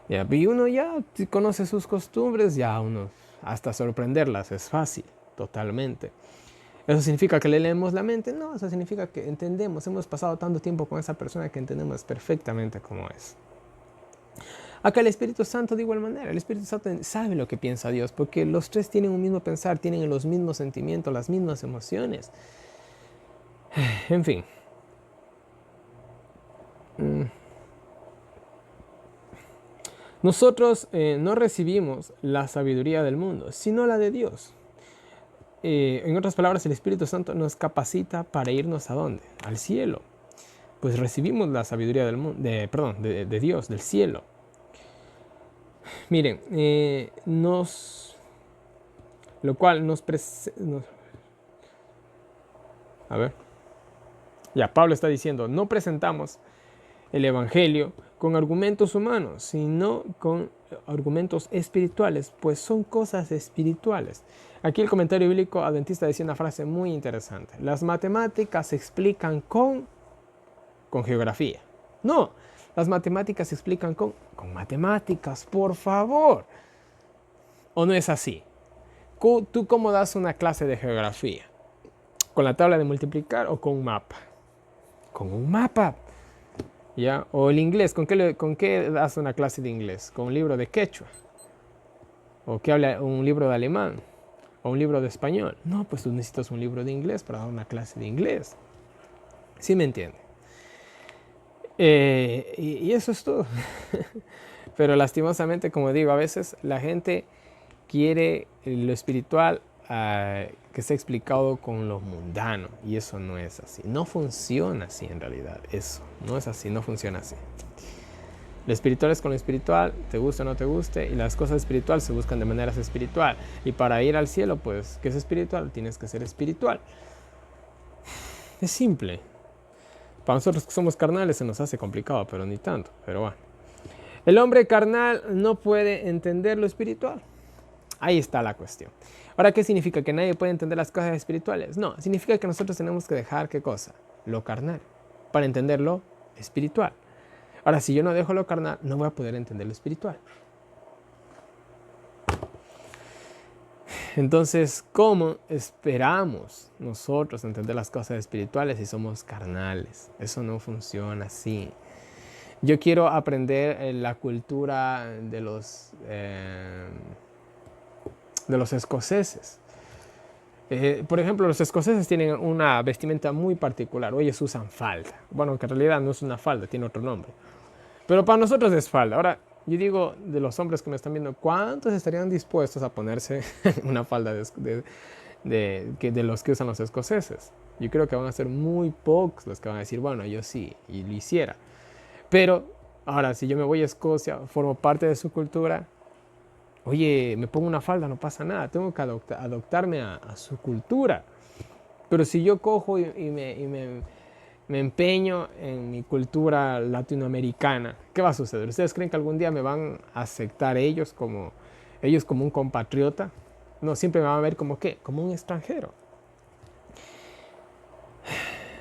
Y uno ya conoce sus costumbres, ya uno hasta sorprenderlas es fácil, totalmente. ¿Eso significa que le leemos la mente? No, eso significa que entendemos, hemos pasado tanto tiempo con esa persona que entendemos perfectamente cómo es. Acá el Espíritu Santo de igual manera, el Espíritu Santo sabe lo que piensa Dios, porque los tres tienen un mismo pensar, tienen los mismos sentimientos, las mismas emociones. En fin. Nosotros no recibimos la sabiduría del mundo, sino la de Dios. En otras palabras, el Espíritu Santo nos capacita para irnos ¿a dónde? Al cielo. Pues recibimos la sabiduría del mundo, de Dios, del cielo. Miren, lo cual a ver, ya Pablo está diciendo, no presentamos el Evangelio con argumentos humanos, sino con argumentos espirituales, pues son cosas espirituales. Aquí el comentario bíblico adventista decía una frase muy interesante. Las matemáticas se explican con geografía. No, las matemáticas se explican con matemáticas, por favor. ¿O no es así? ¿Tú cómo das una clase de geografía? ¿Con la tabla de multiplicar o con un mapa? Con un mapa. ¿Ya? O el inglés, ¿con qué das una clase de inglés? ¿Con un libro de quechua? ¿O qué habla un libro de alemán? ¿O un libro de español? No, pues tú necesitas un libro de inglés para dar una clase de inglés. ¿Sí me entiende? Y eso es todo. Pero lastimosamente, como digo, a veces la gente quiere lo espiritual que sea explicado con lo mundano, y eso no es así. No funciona así en realidad. Eso no es así, no funciona así. Lo espiritual es con lo espiritual, te guste o no te guste, y las cosas espirituales se buscan de manera espiritual. Y para ir al cielo, pues, ¿qué es espiritual? Tienes que ser espiritual. Es simple. Para nosotros que somos carnales se nos hace complicado, pero ni tanto. Pero bueno. El hombre carnal no puede entender lo espiritual. Ahí está la cuestión. Ahora, ¿qué significa? ¿Que nadie puede entender las cosas espirituales? No, significa que nosotros tenemos que dejar, ¿qué cosa? Lo carnal, para entender lo espiritual. Ahora, si yo no dejo lo carnal, no voy a poder entender lo espiritual. Entonces, ¿cómo esperamos nosotros entender las cosas espirituales si somos carnales? Eso no funciona así. Yo quiero aprender la cultura de los escoceses. Por ejemplo, los escoceses tienen una vestimenta muy particular, o ellos usan falda. Bueno, que en realidad no es una falda, tiene otro nombre. Pero para nosotros es falda. Ahora, yo digo, de los hombres que me están viendo, ¿cuántos estarían dispuestos a ponerse una falda de los que usan los escoceses? Yo creo que van a ser muy pocos los que van a decir, bueno, yo sí, y lo hiciera. Pero, ahora, si yo me voy a Escocia, formo parte de su cultura, oye, me pongo una falda, no pasa nada, tengo que adoptarme a su cultura. Pero si yo cojo me empeño en mi cultura latinoamericana, ¿qué va a suceder? ¿Ustedes creen que algún día me van a aceptar ellos como un compatriota? No, siempre me van a ver como ¿qué? Como un extranjero.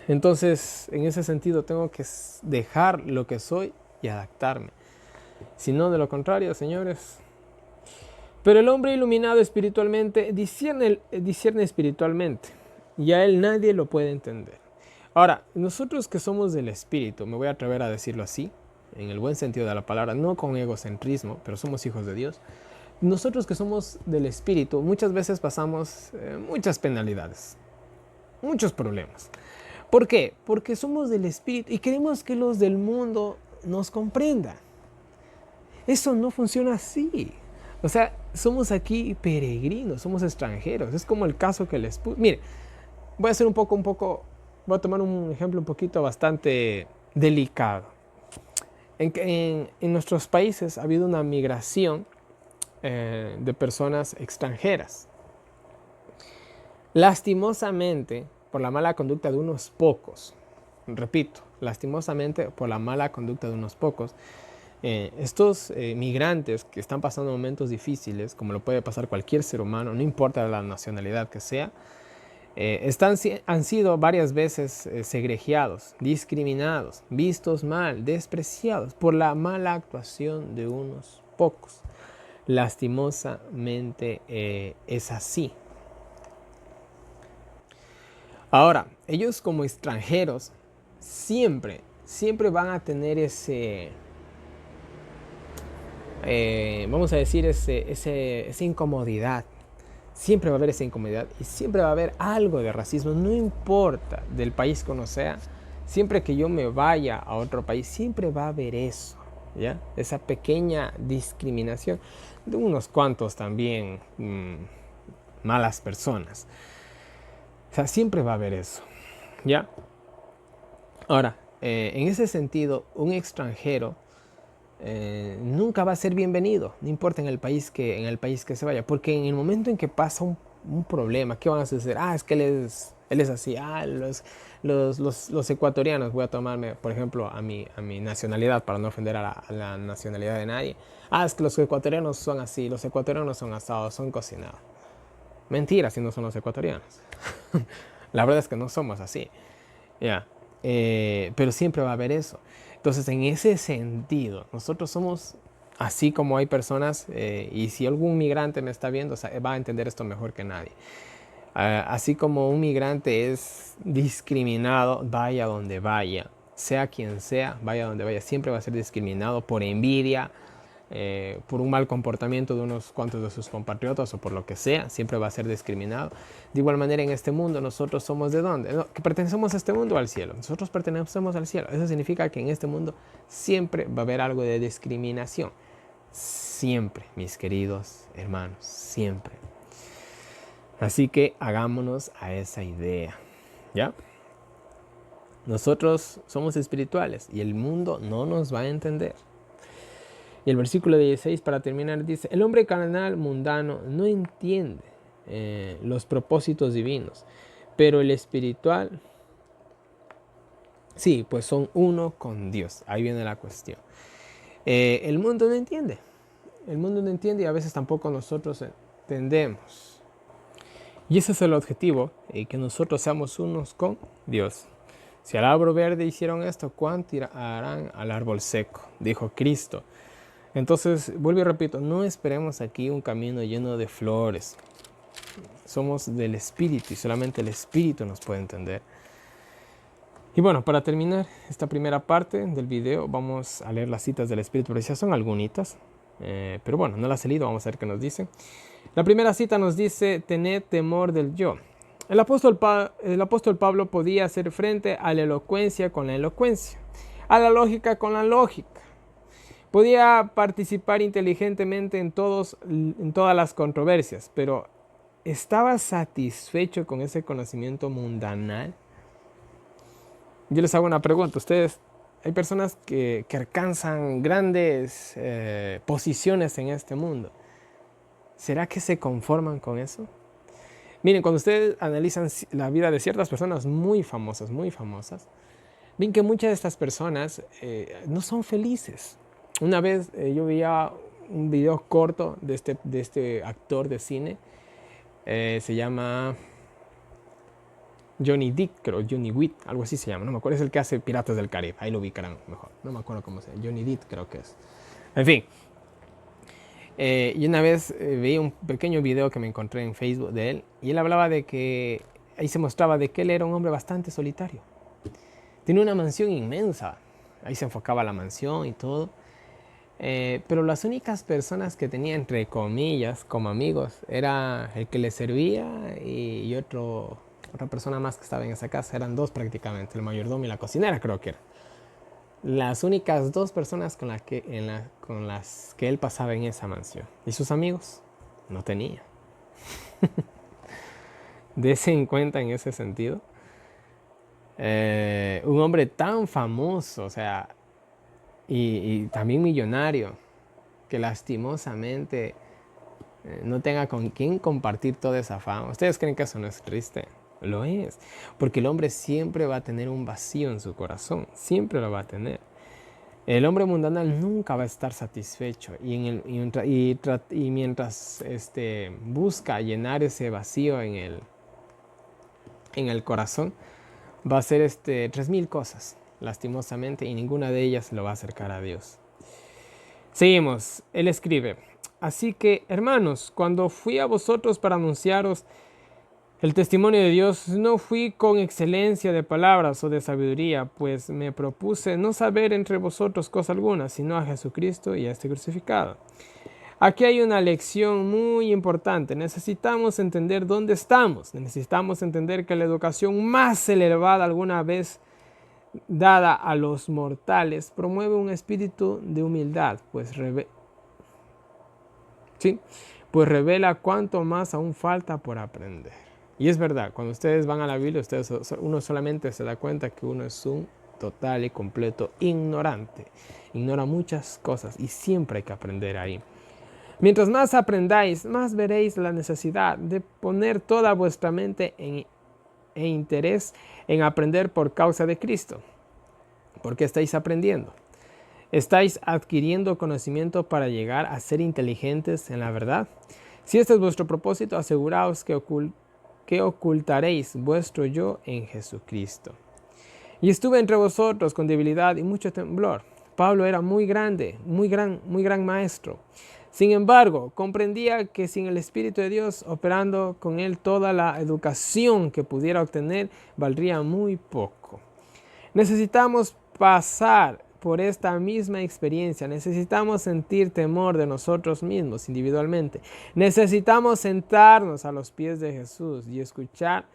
Entonces, en ese sentido, tengo que dejar lo que soy y adaptarme. Si no, de lo contrario, señores. Pero el hombre iluminado espiritualmente discierne espiritualmente, y a él nadie lo puede entender. Ahora, nosotros que somos del espíritu, me voy a atrever a decirlo así, en el buen sentido de la palabra, no con egocentrismo, pero somos hijos de Dios. Nosotros que somos del espíritu, muchas veces pasamos muchas penalidades, muchos problemas. ¿Por qué? Porque somos del espíritu y queremos que los del mundo nos comprendan. Eso no funciona así. O sea, somos aquí peregrinos, somos extranjeros. Es como el caso que les puse. Mire, voy a hacer voy a tomar un ejemplo un poquito bastante delicado. En nuestros países ha habido una migración de personas extranjeras. Lastimosamente, por la mala conducta de unos pocos, repito, lastimosamente por la mala conducta de unos pocos, estos migrantes que están pasando momentos difíciles, como lo puede pasar cualquier ser humano, no importa la nacionalidad que sea, han sido varias veces segregados, discriminados, vistos mal, despreciados por la mala actuación de unos pocos. Lastimosamente es así. Ahora, ellos como extranjeros siempre van a tener vamos a decir, esa incomodidad. Siempre va a haber esa incomodidad y siempre va a haber algo de racismo, no importa del país que uno sea. Siempre que yo me vaya a otro país, siempre va a haber eso, ¿ya? Esa pequeña discriminación de unos cuantos también malas personas. O sea, siempre va a haber eso, ¿ya? Ahora, en ese sentido, un extranjero nunca va a ser bienvenido, no importa en el país que se vaya, porque en el momento en que pasa un problema, ¿qué van a suceder? Es que él es así. Los ecuatorianos, voy a tomarme, por ejemplo, a mi nacionalidad para no ofender a la nacionalidad de nadie. Es que los ecuatorianos son así, los ecuatorianos son asados, son cocinados. Mentira, si no son los ecuatorianos. La verdad es que no somos así. Ya. Pero siempre va a haber eso. Entonces, en ese sentido, nosotros somos así como hay personas, y si algún migrante me está viendo, va a entender esto mejor que nadie. Así como un migrante es discriminado, vaya donde vaya, sea quien sea, vaya donde vaya, siempre va a ser discriminado por envidia, por un mal comportamiento de unos cuantos de sus compatriotas o por lo que sea, siempre va a ser discriminado. De igual manera, en este mundo, nosotros somos ¿de dónde? No, que pertenecemos a este mundo o al cielo. Nosotros pertenecemos al cielo. Eso significa que en este mundo siempre va a haber algo de discriminación. Siempre, mis queridos hermanos, siempre. Así que hagámonos a esa idea, ¿ya? Nosotros somos espirituales y el mundo no nos va a entender. Y el versículo 16, para terminar, dice: el hombre carnal mundano no entiende los propósitos divinos, pero el espiritual, sí, pues son uno con Dios. Ahí viene la cuestión. El mundo no entiende. El mundo no entiende y a veces tampoco nosotros entendemos. Y ese es el objetivo, que nosotros seamos unos con Dios. Si al árbol verde hicieron esto, ¿cuánto harán al árbol seco? Dijo Cristo. Entonces, vuelvo y repito, no esperemos aquí un camino lleno de flores. Somos del Espíritu y solamente el Espíritu nos puede entender. Y bueno, para terminar esta primera parte del video, vamos a leer las citas del Espíritu, porque ya son algunitas. Pero bueno, no las he leído, vamos a ver qué nos dice. La primera cita nos dice: tened temor del yo. El apóstol Pablo podía hacer frente a la elocuencia con la elocuencia, a la lógica con la lógica. Podía participar inteligentemente en todas las controversias, pero ¿estaba satisfecho con ese conocimiento mundanal? Yo les hago una pregunta. Ustedes, hay personas que alcanzan grandes posiciones en este mundo. ¿Será que se conforman con eso? Miren, cuando ustedes analizan la vida de ciertas personas muy famosas, ven que muchas de estas personas no son felices. Una vez yo veía un video corto de este actor de cine. Se llama Johnny Depp, creo, Johnny Witt, algo así se llama, no me acuerdo, es el que hace Piratas del Caribe, ahí lo ubicarán mejor, no me acuerdo cómo se llama, Johnny Depp creo que es. En fin, y una vez vi un pequeño video que me encontré en Facebook de él, y él hablaba de que, ahí se mostraba de que él era un hombre bastante solitario. Tenía una mansión inmensa, ahí se enfocaba la mansión y todo, pero las únicas personas que tenía, entre comillas, como amigos, era el que le servía y otra persona más que estaba en esa casa. Eran dos prácticamente, el mayordomo y la cocinera creo que era. Las únicas dos personas con las que él pasaba en esa mansión. Y sus amigos no tenía. Dese en cuenta en ese sentido. Un hombre tan famoso, o sea, y también millonario, que lastimosamente no tenga con quién compartir toda esa fama. ¿Ustedes creen que eso no es triste? Lo es, porque el hombre siempre va a tener un vacío en su corazón, siempre lo va a tener. El hombre mundano nunca va a estar satisfecho y mientras busca llenar ese vacío en el corazón, va a hacer 3000 cosas, lastimosamente, y ninguna de ellas lo va a acercar a Dios. Seguimos, él escribe: así que, hermanos, cuando fui a vosotros para anunciaros el testimonio de Dios, no fui con excelencia de palabras o de sabiduría, pues me propuse no saber entre vosotros cosa alguna, sino a Jesucristo y a este crucificado. Aquí hay una lección muy importante. Necesitamos entender dónde estamos. Necesitamos entender que la educación más elevada alguna vez dada a los mortales promueve un espíritu de humildad, pues revela cuánto más aún falta por aprender. Y es verdad, cuando ustedes van a la Biblia, uno solamente se da cuenta que uno es un total y completo ignorante. Ignora muchas cosas y siempre hay que aprender ahí. Mientras más aprendáis, más veréis la necesidad de poner toda vuestra mente e interés en aprender por causa de Cristo. ¿Por qué estáis aprendiendo? ¿Estáis adquiriendo conocimiento para llegar a ser inteligentes en la verdad? Si este es vuestro propósito, aseguraos que ocultaréis vuestro yo en Jesucristo. Y estuve entre vosotros con debilidad y mucho temblor. Pablo era muy grande, muy gran maestro. Sin embargo, comprendía que sin el Espíritu de Dios operando con él, toda la educación que pudiera obtener valdría muy poco. Necesitamos pasar por esta misma experiencia. Necesitamos sentir temor de nosotros mismos individualmente. Necesitamos sentarnos a los pies de Jesús y escuchar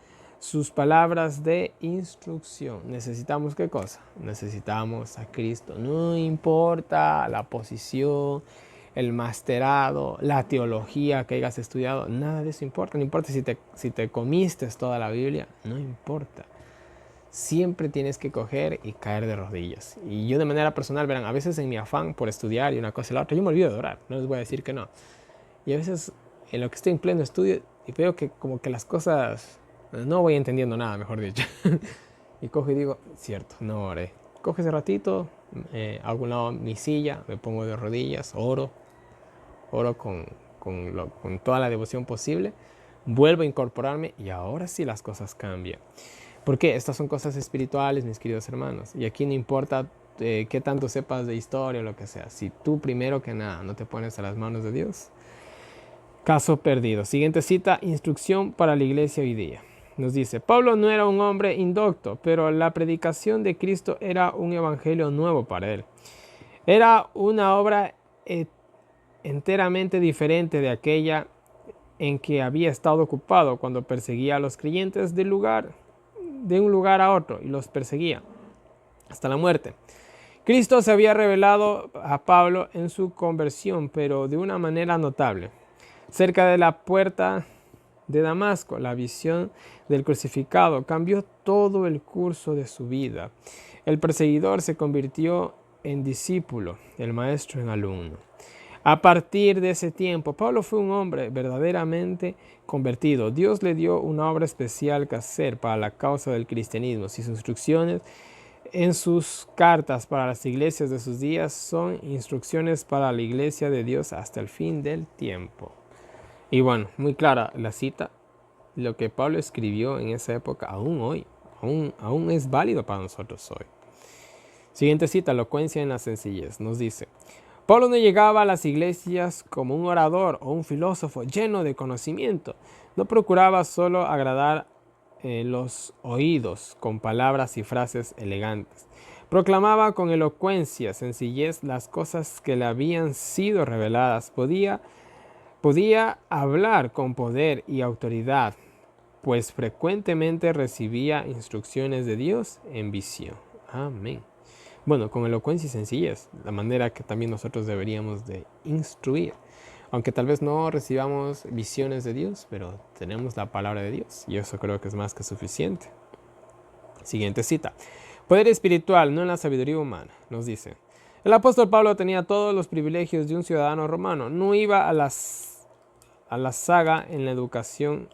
sus palabras de instrucción. ¿Necesitamos qué cosa? Necesitamos a Cristo. No importa la posición, el masterado, la teología que hayas estudiado, nada de eso importa. No importa si te comiste toda la Biblia, no importa. Siempre tienes que coger y caer de rodillas. Y yo de manera personal, verán, a veces en mi afán por estudiar y una cosa y la otra, yo me olvido de orar, no les voy a decir que no. Y a veces en lo que estoy en pleno estudio y veo que como que las cosas, no voy entendiendo nada, mejor dicho. Y cojo y digo, cierto, no oré. Cojo ese ratito, hago un lado mi silla, me pongo de rodillas, oro con toda la devoción posible, vuelvo a incorporarme y ahora sí las cosas cambian. Porque estas son cosas espirituales, mis queridos hermanos. Y aquí no importa qué tanto sepas de historia o lo que sea. Si tú primero que nada no te pones a las manos de Dios, caso perdido. Siguiente cita, instrucción para la iglesia hoy día. Nos dice: Pablo no era un hombre indocto, pero la predicación de Cristo era un evangelio nuevo para él. Era una obra enteramente diferente de aquella en que había estado ocupado cuando perseguía a los creyentes de un lugar a otro y los perseguía hasta la muerte. Cristo se había revelado a Pablo en su conversión, pero de una manera notable. Cerca de la puerta de Damasco, la visión del crucificado cambió todo el curso de su vida. El perseguidor se convirtió en discípulo, el maestro en alumno. A partir de ese tiempo, Pablo fue un hombre verdaderamente convertido. Dios le dio una obra especial que hacer para la causa del cristianismo. Sus instrucciones en sus cartas para las iglesias de sus días son instrucciones para la iglesia de Dios hasta el fin del tiempo. Y bueno, muy clara la cita. Lo que Pablo escribió en esa época, aún hoy, aún es válido para nosotros hoy. Siguiente cita, elocuencia en la sencillez. Nos dice: Pablo no llegaba a las iglesias como un orador o un filósofo lleno de conocimiento. No procuraba solo agradar los oídos con palabras y frases elegantes. Proclamaba con elocuencia, sencillez, las cosas que le habían sido reveladas. Podía hablar con poder y autoridad, pues frecuentemente recibía instrucciones de Dios en visión. Amén. Bueno, con elocuencia y sencillez, la manera que también nosotros deberíamos de instruir. Aunque tal vez no recibamos visiones de Dios, pero tenemos la palabra de Dios y eso creo que es más que suficiente. Siguiente cita. Poder espiritual, no en la sabiduría humana, nos dice. El apóstol Pablo tenía todos los privilegios de un ciudadano romano. No iba a la saga en la educación,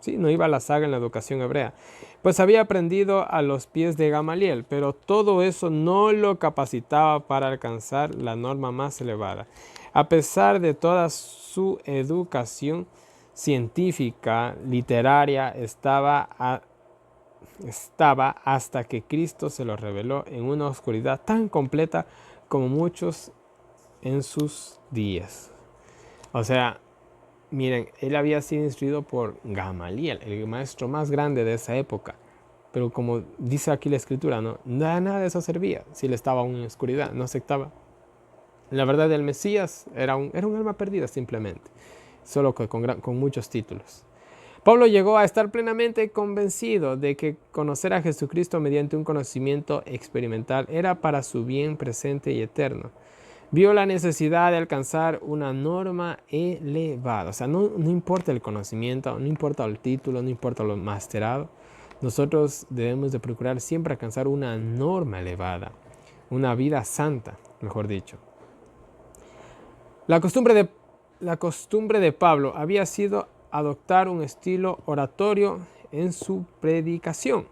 no iba a la saga en la educación hebrea, pues había aprendido a los pies de Gamaliel, pero todo eso no lo capacitaba para alcanzar la norma más elevada. A pesar de toda su educación científica, literaria, estaba hasta que Cristo se lo reveló en una oscuridad tan completa como muchos en sus días. O sea, miren, él había sido instruido por Gamaliel, el maestro más grande de esa época. Pero como dice aquí la escritura, nada de eso servía si él estaba aún en oscuridad, no aceptaba. La verdad del Mesías era un alma perdida simplemente, solo que con muchos títulos. Pablo llegó a estar plenamente convencido de que conocer a Jesucristo mediante un conocimiento experimental era para su bien presente y eterno. Vio la necesidad de alcanzar una norma elevada. O sea, no importa el conocimiento, no importa el título, no importa lo masterado. Nosotros debemos de procurar siempre alcanzar una norma elevada, una vida santa, mejor dicho. La costumbre de Pablo había sido adoptar un estilo oratorio en su predicación.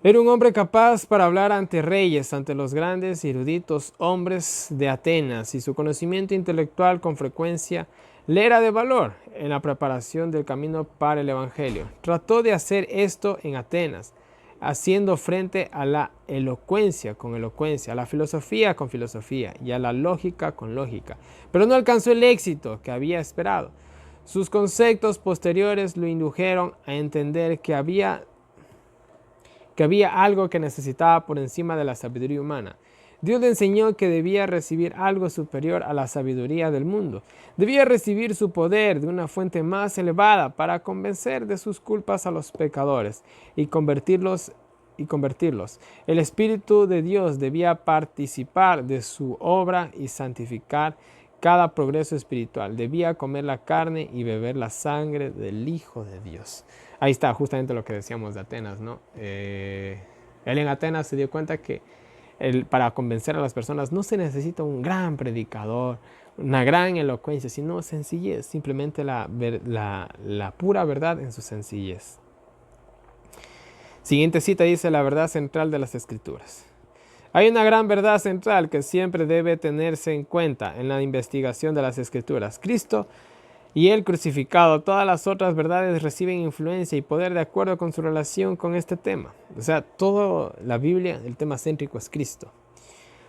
Era un hombre capaz para hablar ante reyes, ante los grandes y eruditos hombres de Atenas, y su conocimiento intelectual con frecuencia le era de valor en la preparación del camino para el Evangelio. Trató de hacer esto en Atenas, haciendo frente a la elocuencia con elocuencia, a la filosofía con filosofía y a la lógica con lógica, pero no alcanzó el éxito que había esperado. Sus conceptos posteriores lo indujeron a entender que había algo que necesitaba por encima de la sabiduría humana. Dios le enseñó que debía recibir algo superior a la sabiduría del mundo. Debía recibir su poder de una fuente más elevada para convencer de sus culpas a los pecadores y convertirlos. El Espíritu de Dios debía participar de su obra y santificar cada progreso espiritual. Debía comer la carne y beber la sangre del Hijo de Dios. Ahí está justamente lo que decíamos de Atenas, ¿no? Él en Atenas se dio cuenta que para convencer a las personas no se necesita un gran predicador, una gran elocuencia, sino sencillez, simplemente la pura verdad en su sencillez. Siguiente cita dice: la verdad central de las Escrituras. Hay una gran verdad central que siempre debe tenerse en cuenta en la investigación de las Escrituras. Cristo y el crucificado. Todas las otras verdades reciben influencia y poder de acuerdo con su relación con este tema. O sea, toda la Biblia, el tema céntrico es Cristo.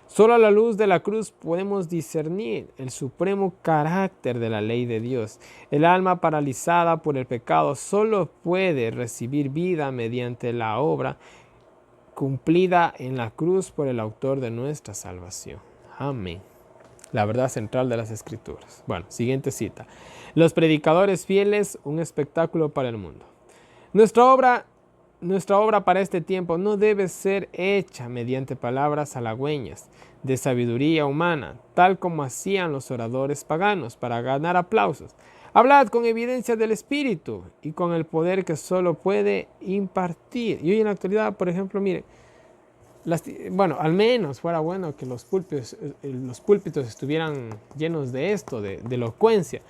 Solo a la luz de la cruz podemos discernir el supremo carácter de la ley de Dios. El alma paralizada por el pecado solo puede recibir vida mediante la obra cumplida en la cruz por el autor de nuestra salvación. Amén. la verdad central de las Escrituras. Bueno, siguiente cita. Los predicadores fieles, un espectáculo para el mundo. Nuestra obra para este tiempo no debe ser hecha mediante palabras halagüeñas de sabiduría humana, tal como hacían los oradores paganos para ganar aplausos. Hablad con evidencia del Espíritu y con el poder que solo puede impartir. Y hoy en la actualidad, por ejemplo, mire, bueno, al menos fuera bueno que los púlpitos estuvieran llenos de esto, de elocuencia.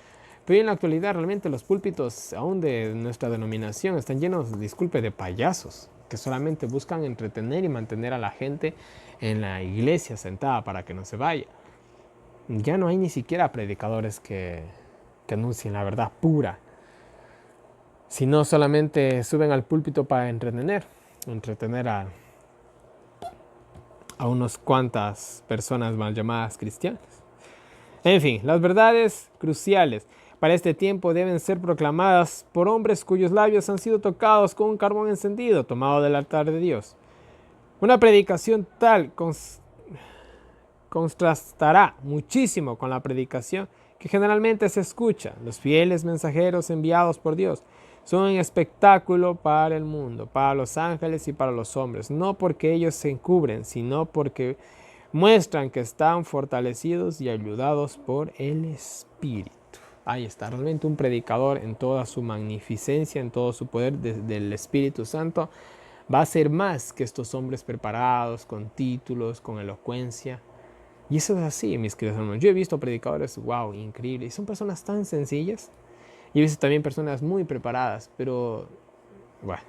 Pero en la actualidad realmente los púlpitos, aún de nuestra denominación, están llenos, disculpe, de payasos que solamente buscan entretener y mantener a la gente en la iglesia sentada para que no se vaya. Ya no hay ni siquiera predicadores que anuncien la verdad pura, sino solamente suben al púlpito para entretener a unas cuantas personas mal llamadas cristianas. En fin, las verdades cruciales para este tiempo deben ser proclamadas por hombres cuyos labios han sido tocados con un carbón encendido tomado del altar de Dios. Una predicación tal contrastará muchísimo con la predicación que generalmente se escucha. Los fieles mensajeros enviados por Dios son un espectáculo para el mundo, para los ángeles y para los hombres, no porque ellos se encubren, sino porque muestran que están fortalecidos y ayudados por el Espíritu. Ahí está, realmente un predicador en toda su magnificencia, en todo su poder del Espíritu Santo, va a ser más que estos hombres preparados, con títulos, con elocuencia. Y eso es así, mis queridos hermanos. Yo he visto predicadores, wow, increíbles. Son personas tan sencillas. Y he visto también personas muy preparadas, pero bueno.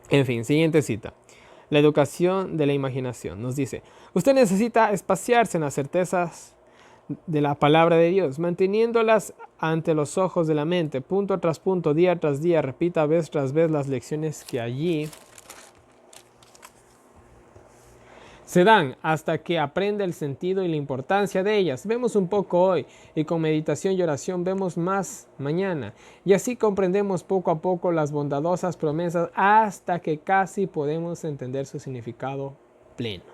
En fin, siguiente cita. La educación de la imaginación nos dice: usted necesita espaciarse en las certezas de la palabra de Dios, manteniéndolas ante los ojos de la mente, punto tras punto, día tras día, repita vez tras vez las lecciones que allí se dan hasta que aprenda el sentido y la importancia de ellas. Vemos un poco hoy y con meditación y oración vemos más mañana. Y así comprendemos poco a poco las bondadosas promesas hasta que casi podemos entender su significado pleno.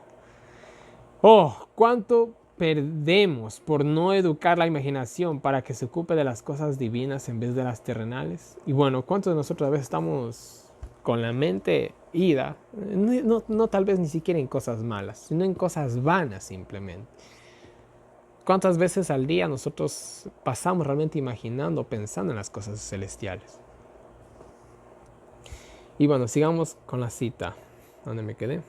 Oh, cuánto perdemos por no educar la imaginación para que se ocupe de las cosas divinas en vez de las terrenales. Y bueno, ¿cuántos de nosotros a veces estamos con la mente ida? No tal vez ni siquiera en cosas malas, sino en cosas vanas simplemente. ¿Cuántas veces al día nosotros pasamos realmente imaginando, pensando en las cosas celestiales? Y bueno, sigamos con la cita. ¿Dónde me quedé?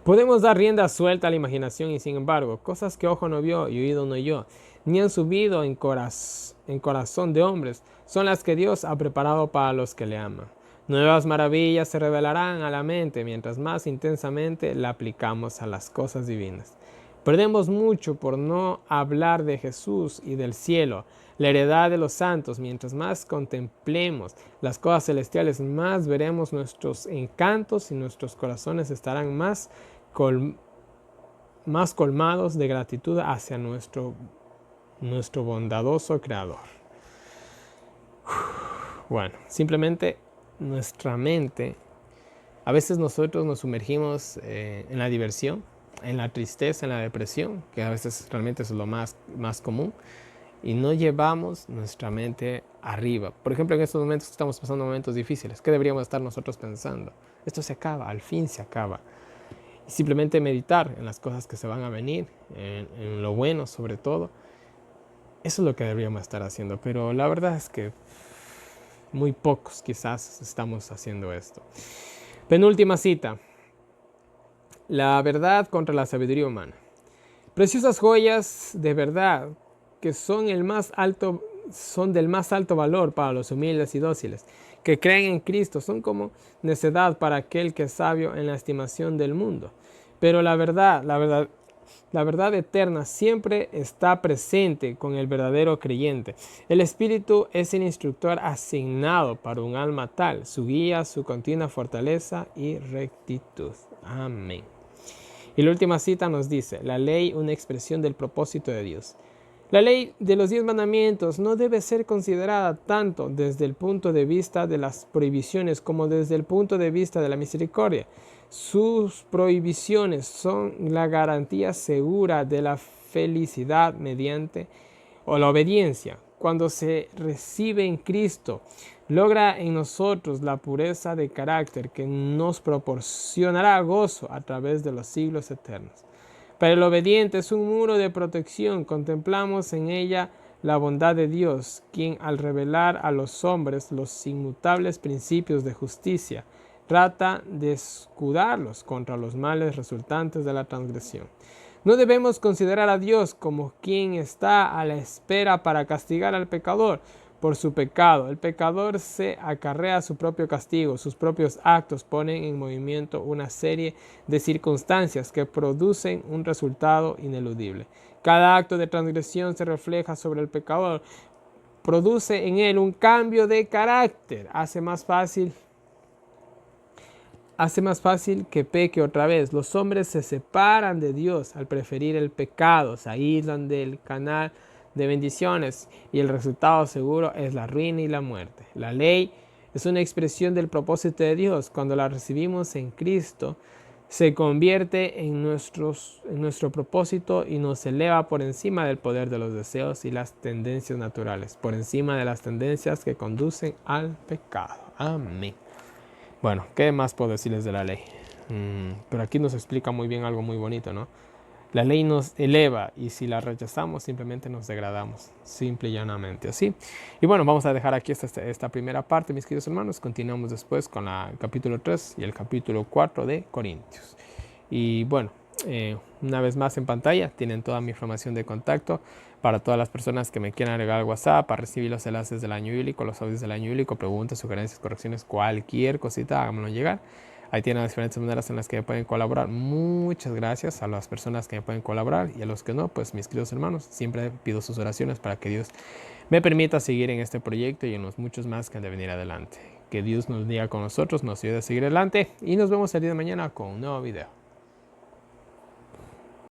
Podemos dar rienda suelta a la imaginación y sin embargo, cosas que ojo no vio y oído no oyó, ni han subido en corazón de hombres, son las que Dios ha preparado para los que le aman. Nuevas maravillas se revelarán a la mente mientras más intensamente la aplicamos a las cosas divinas. Perdemos mucho por no hablar de Jesús y del cielo, la heredad de los santos. Mientras más contemplemos las cosas celestiales, más veremos nuestros encantos y nuestros corazones estarán más colmados de gratitud hacia nuestro bondadoso Creador. Bueno, simplemente nuestra mente, a veces nosotros nos sumergimos en la diversión, en la tristeza, en la depresión, que a veces realmente es lo más común, y no llevamos nuestra mente arriba. Por ejemplo, en estos momentos estamos pasando momentos difíciles, ¿qué deberíamos estar nosotros pensando? Esto se acaba, al fin se acaba. Y simplemente meditar en las cosas que se van a venir, en lo bueno sobre todo. Eso es lo que deberíamos estar haciendo, pero la verdad es que muy pocos quizás estamos haciendo esto. Penúltima cita. La verdad contra la sabiduría humana. Preciosas joyas de verdad que son del más alto valor para los humildes y dóciles, que creen en Cristo, son como necedad para aquel que es sabio en la estimación del mundo. Pero la verdad eterna siempre está presente con el verdadero creyente. El Espíritu es el instructor asignado para un alma tal, su guía, su continua fortaleza y rectitud. Amén. Y la última cita nos dice: la ley, una expresión del propósito de Dios. La ley de los 10 mandamientos no debe ser considerada tanto desde el punto de vista de las prohibiciones como desde el punto de vista de la misericordia. Sus prohibiciones son la garantía segura de la felicidad mediante o la obediencia. Cuando se recibe en Cristo, logra en nosotros la pureza de carácter que nos proporcionará gozo a través de los siglos eternos. Para el obediente es un muro de protección. Contemplamos en ella la bondad de Dios, quien al revelar a los hombres los inmutables principios de justicia, trata de escudarlos contra los males resultantes de la transgresión. No debemos considerar a Dios como quien está a la espera para castigar al pecador por su pecado. El pecador se acarrea su propio castigo. Sus propios actos ponen en movimiento una serie de circunstancias que producen un resultado ineludible. Cada acto de transgresión se refleja sobre el pecador, produce en él un cambio de carácter, hace más fácil que peque otra vez. Los hombres se separan de Dios al preferir el pecado, se aíslan del canal de bendiciones y el resultado seguro es la ruina y la muerte. La ley es una expresión del propósito de Dios. Cuando la recibimos en Cristo, se convierte en nuestro propósito y nos eleva por encima del poder de los deseos y las tendencias naturales, por encima de las tendencias que conducen al pecado. Amén. Bueno, ¿qué más puedo decirles de la ley? Pero aquí nos explica muy bien algo muy bonito, ¿no? La ley nos eleva y si la rechazamos simplemente nos degradamos, simple y llanamente así. Y bueno, vamos a dejar aquí esta primera parte, mis queridos hermanos. Continuamos después con el capítulo 3 y el capítulo 4 de Corintios. Y bueno, una vez más en pantalla tienen toda mi información de contacto para todas las personas que me quieran agregar al WhatsApp para recibir los enlaces del año bíblico, los audios del año bíblico, preguntas, sugerencias, correcciones, cualquier cosita, háganmelo llegar. Ahí tienen las diferentes maneras en las que me pueden colaborar. Muchas gracias a las personas que me pueden colaborar y a los que no, pues mis queridos hermanos, siempre pido sus oraciones para que Dios me permita seguir en este proyecto y en los muchos más que han de venir adelante. Que Dios nos diga con nosotros, nos ayude a seguir adelante y nos vemos el día de mañana con un nuevo video.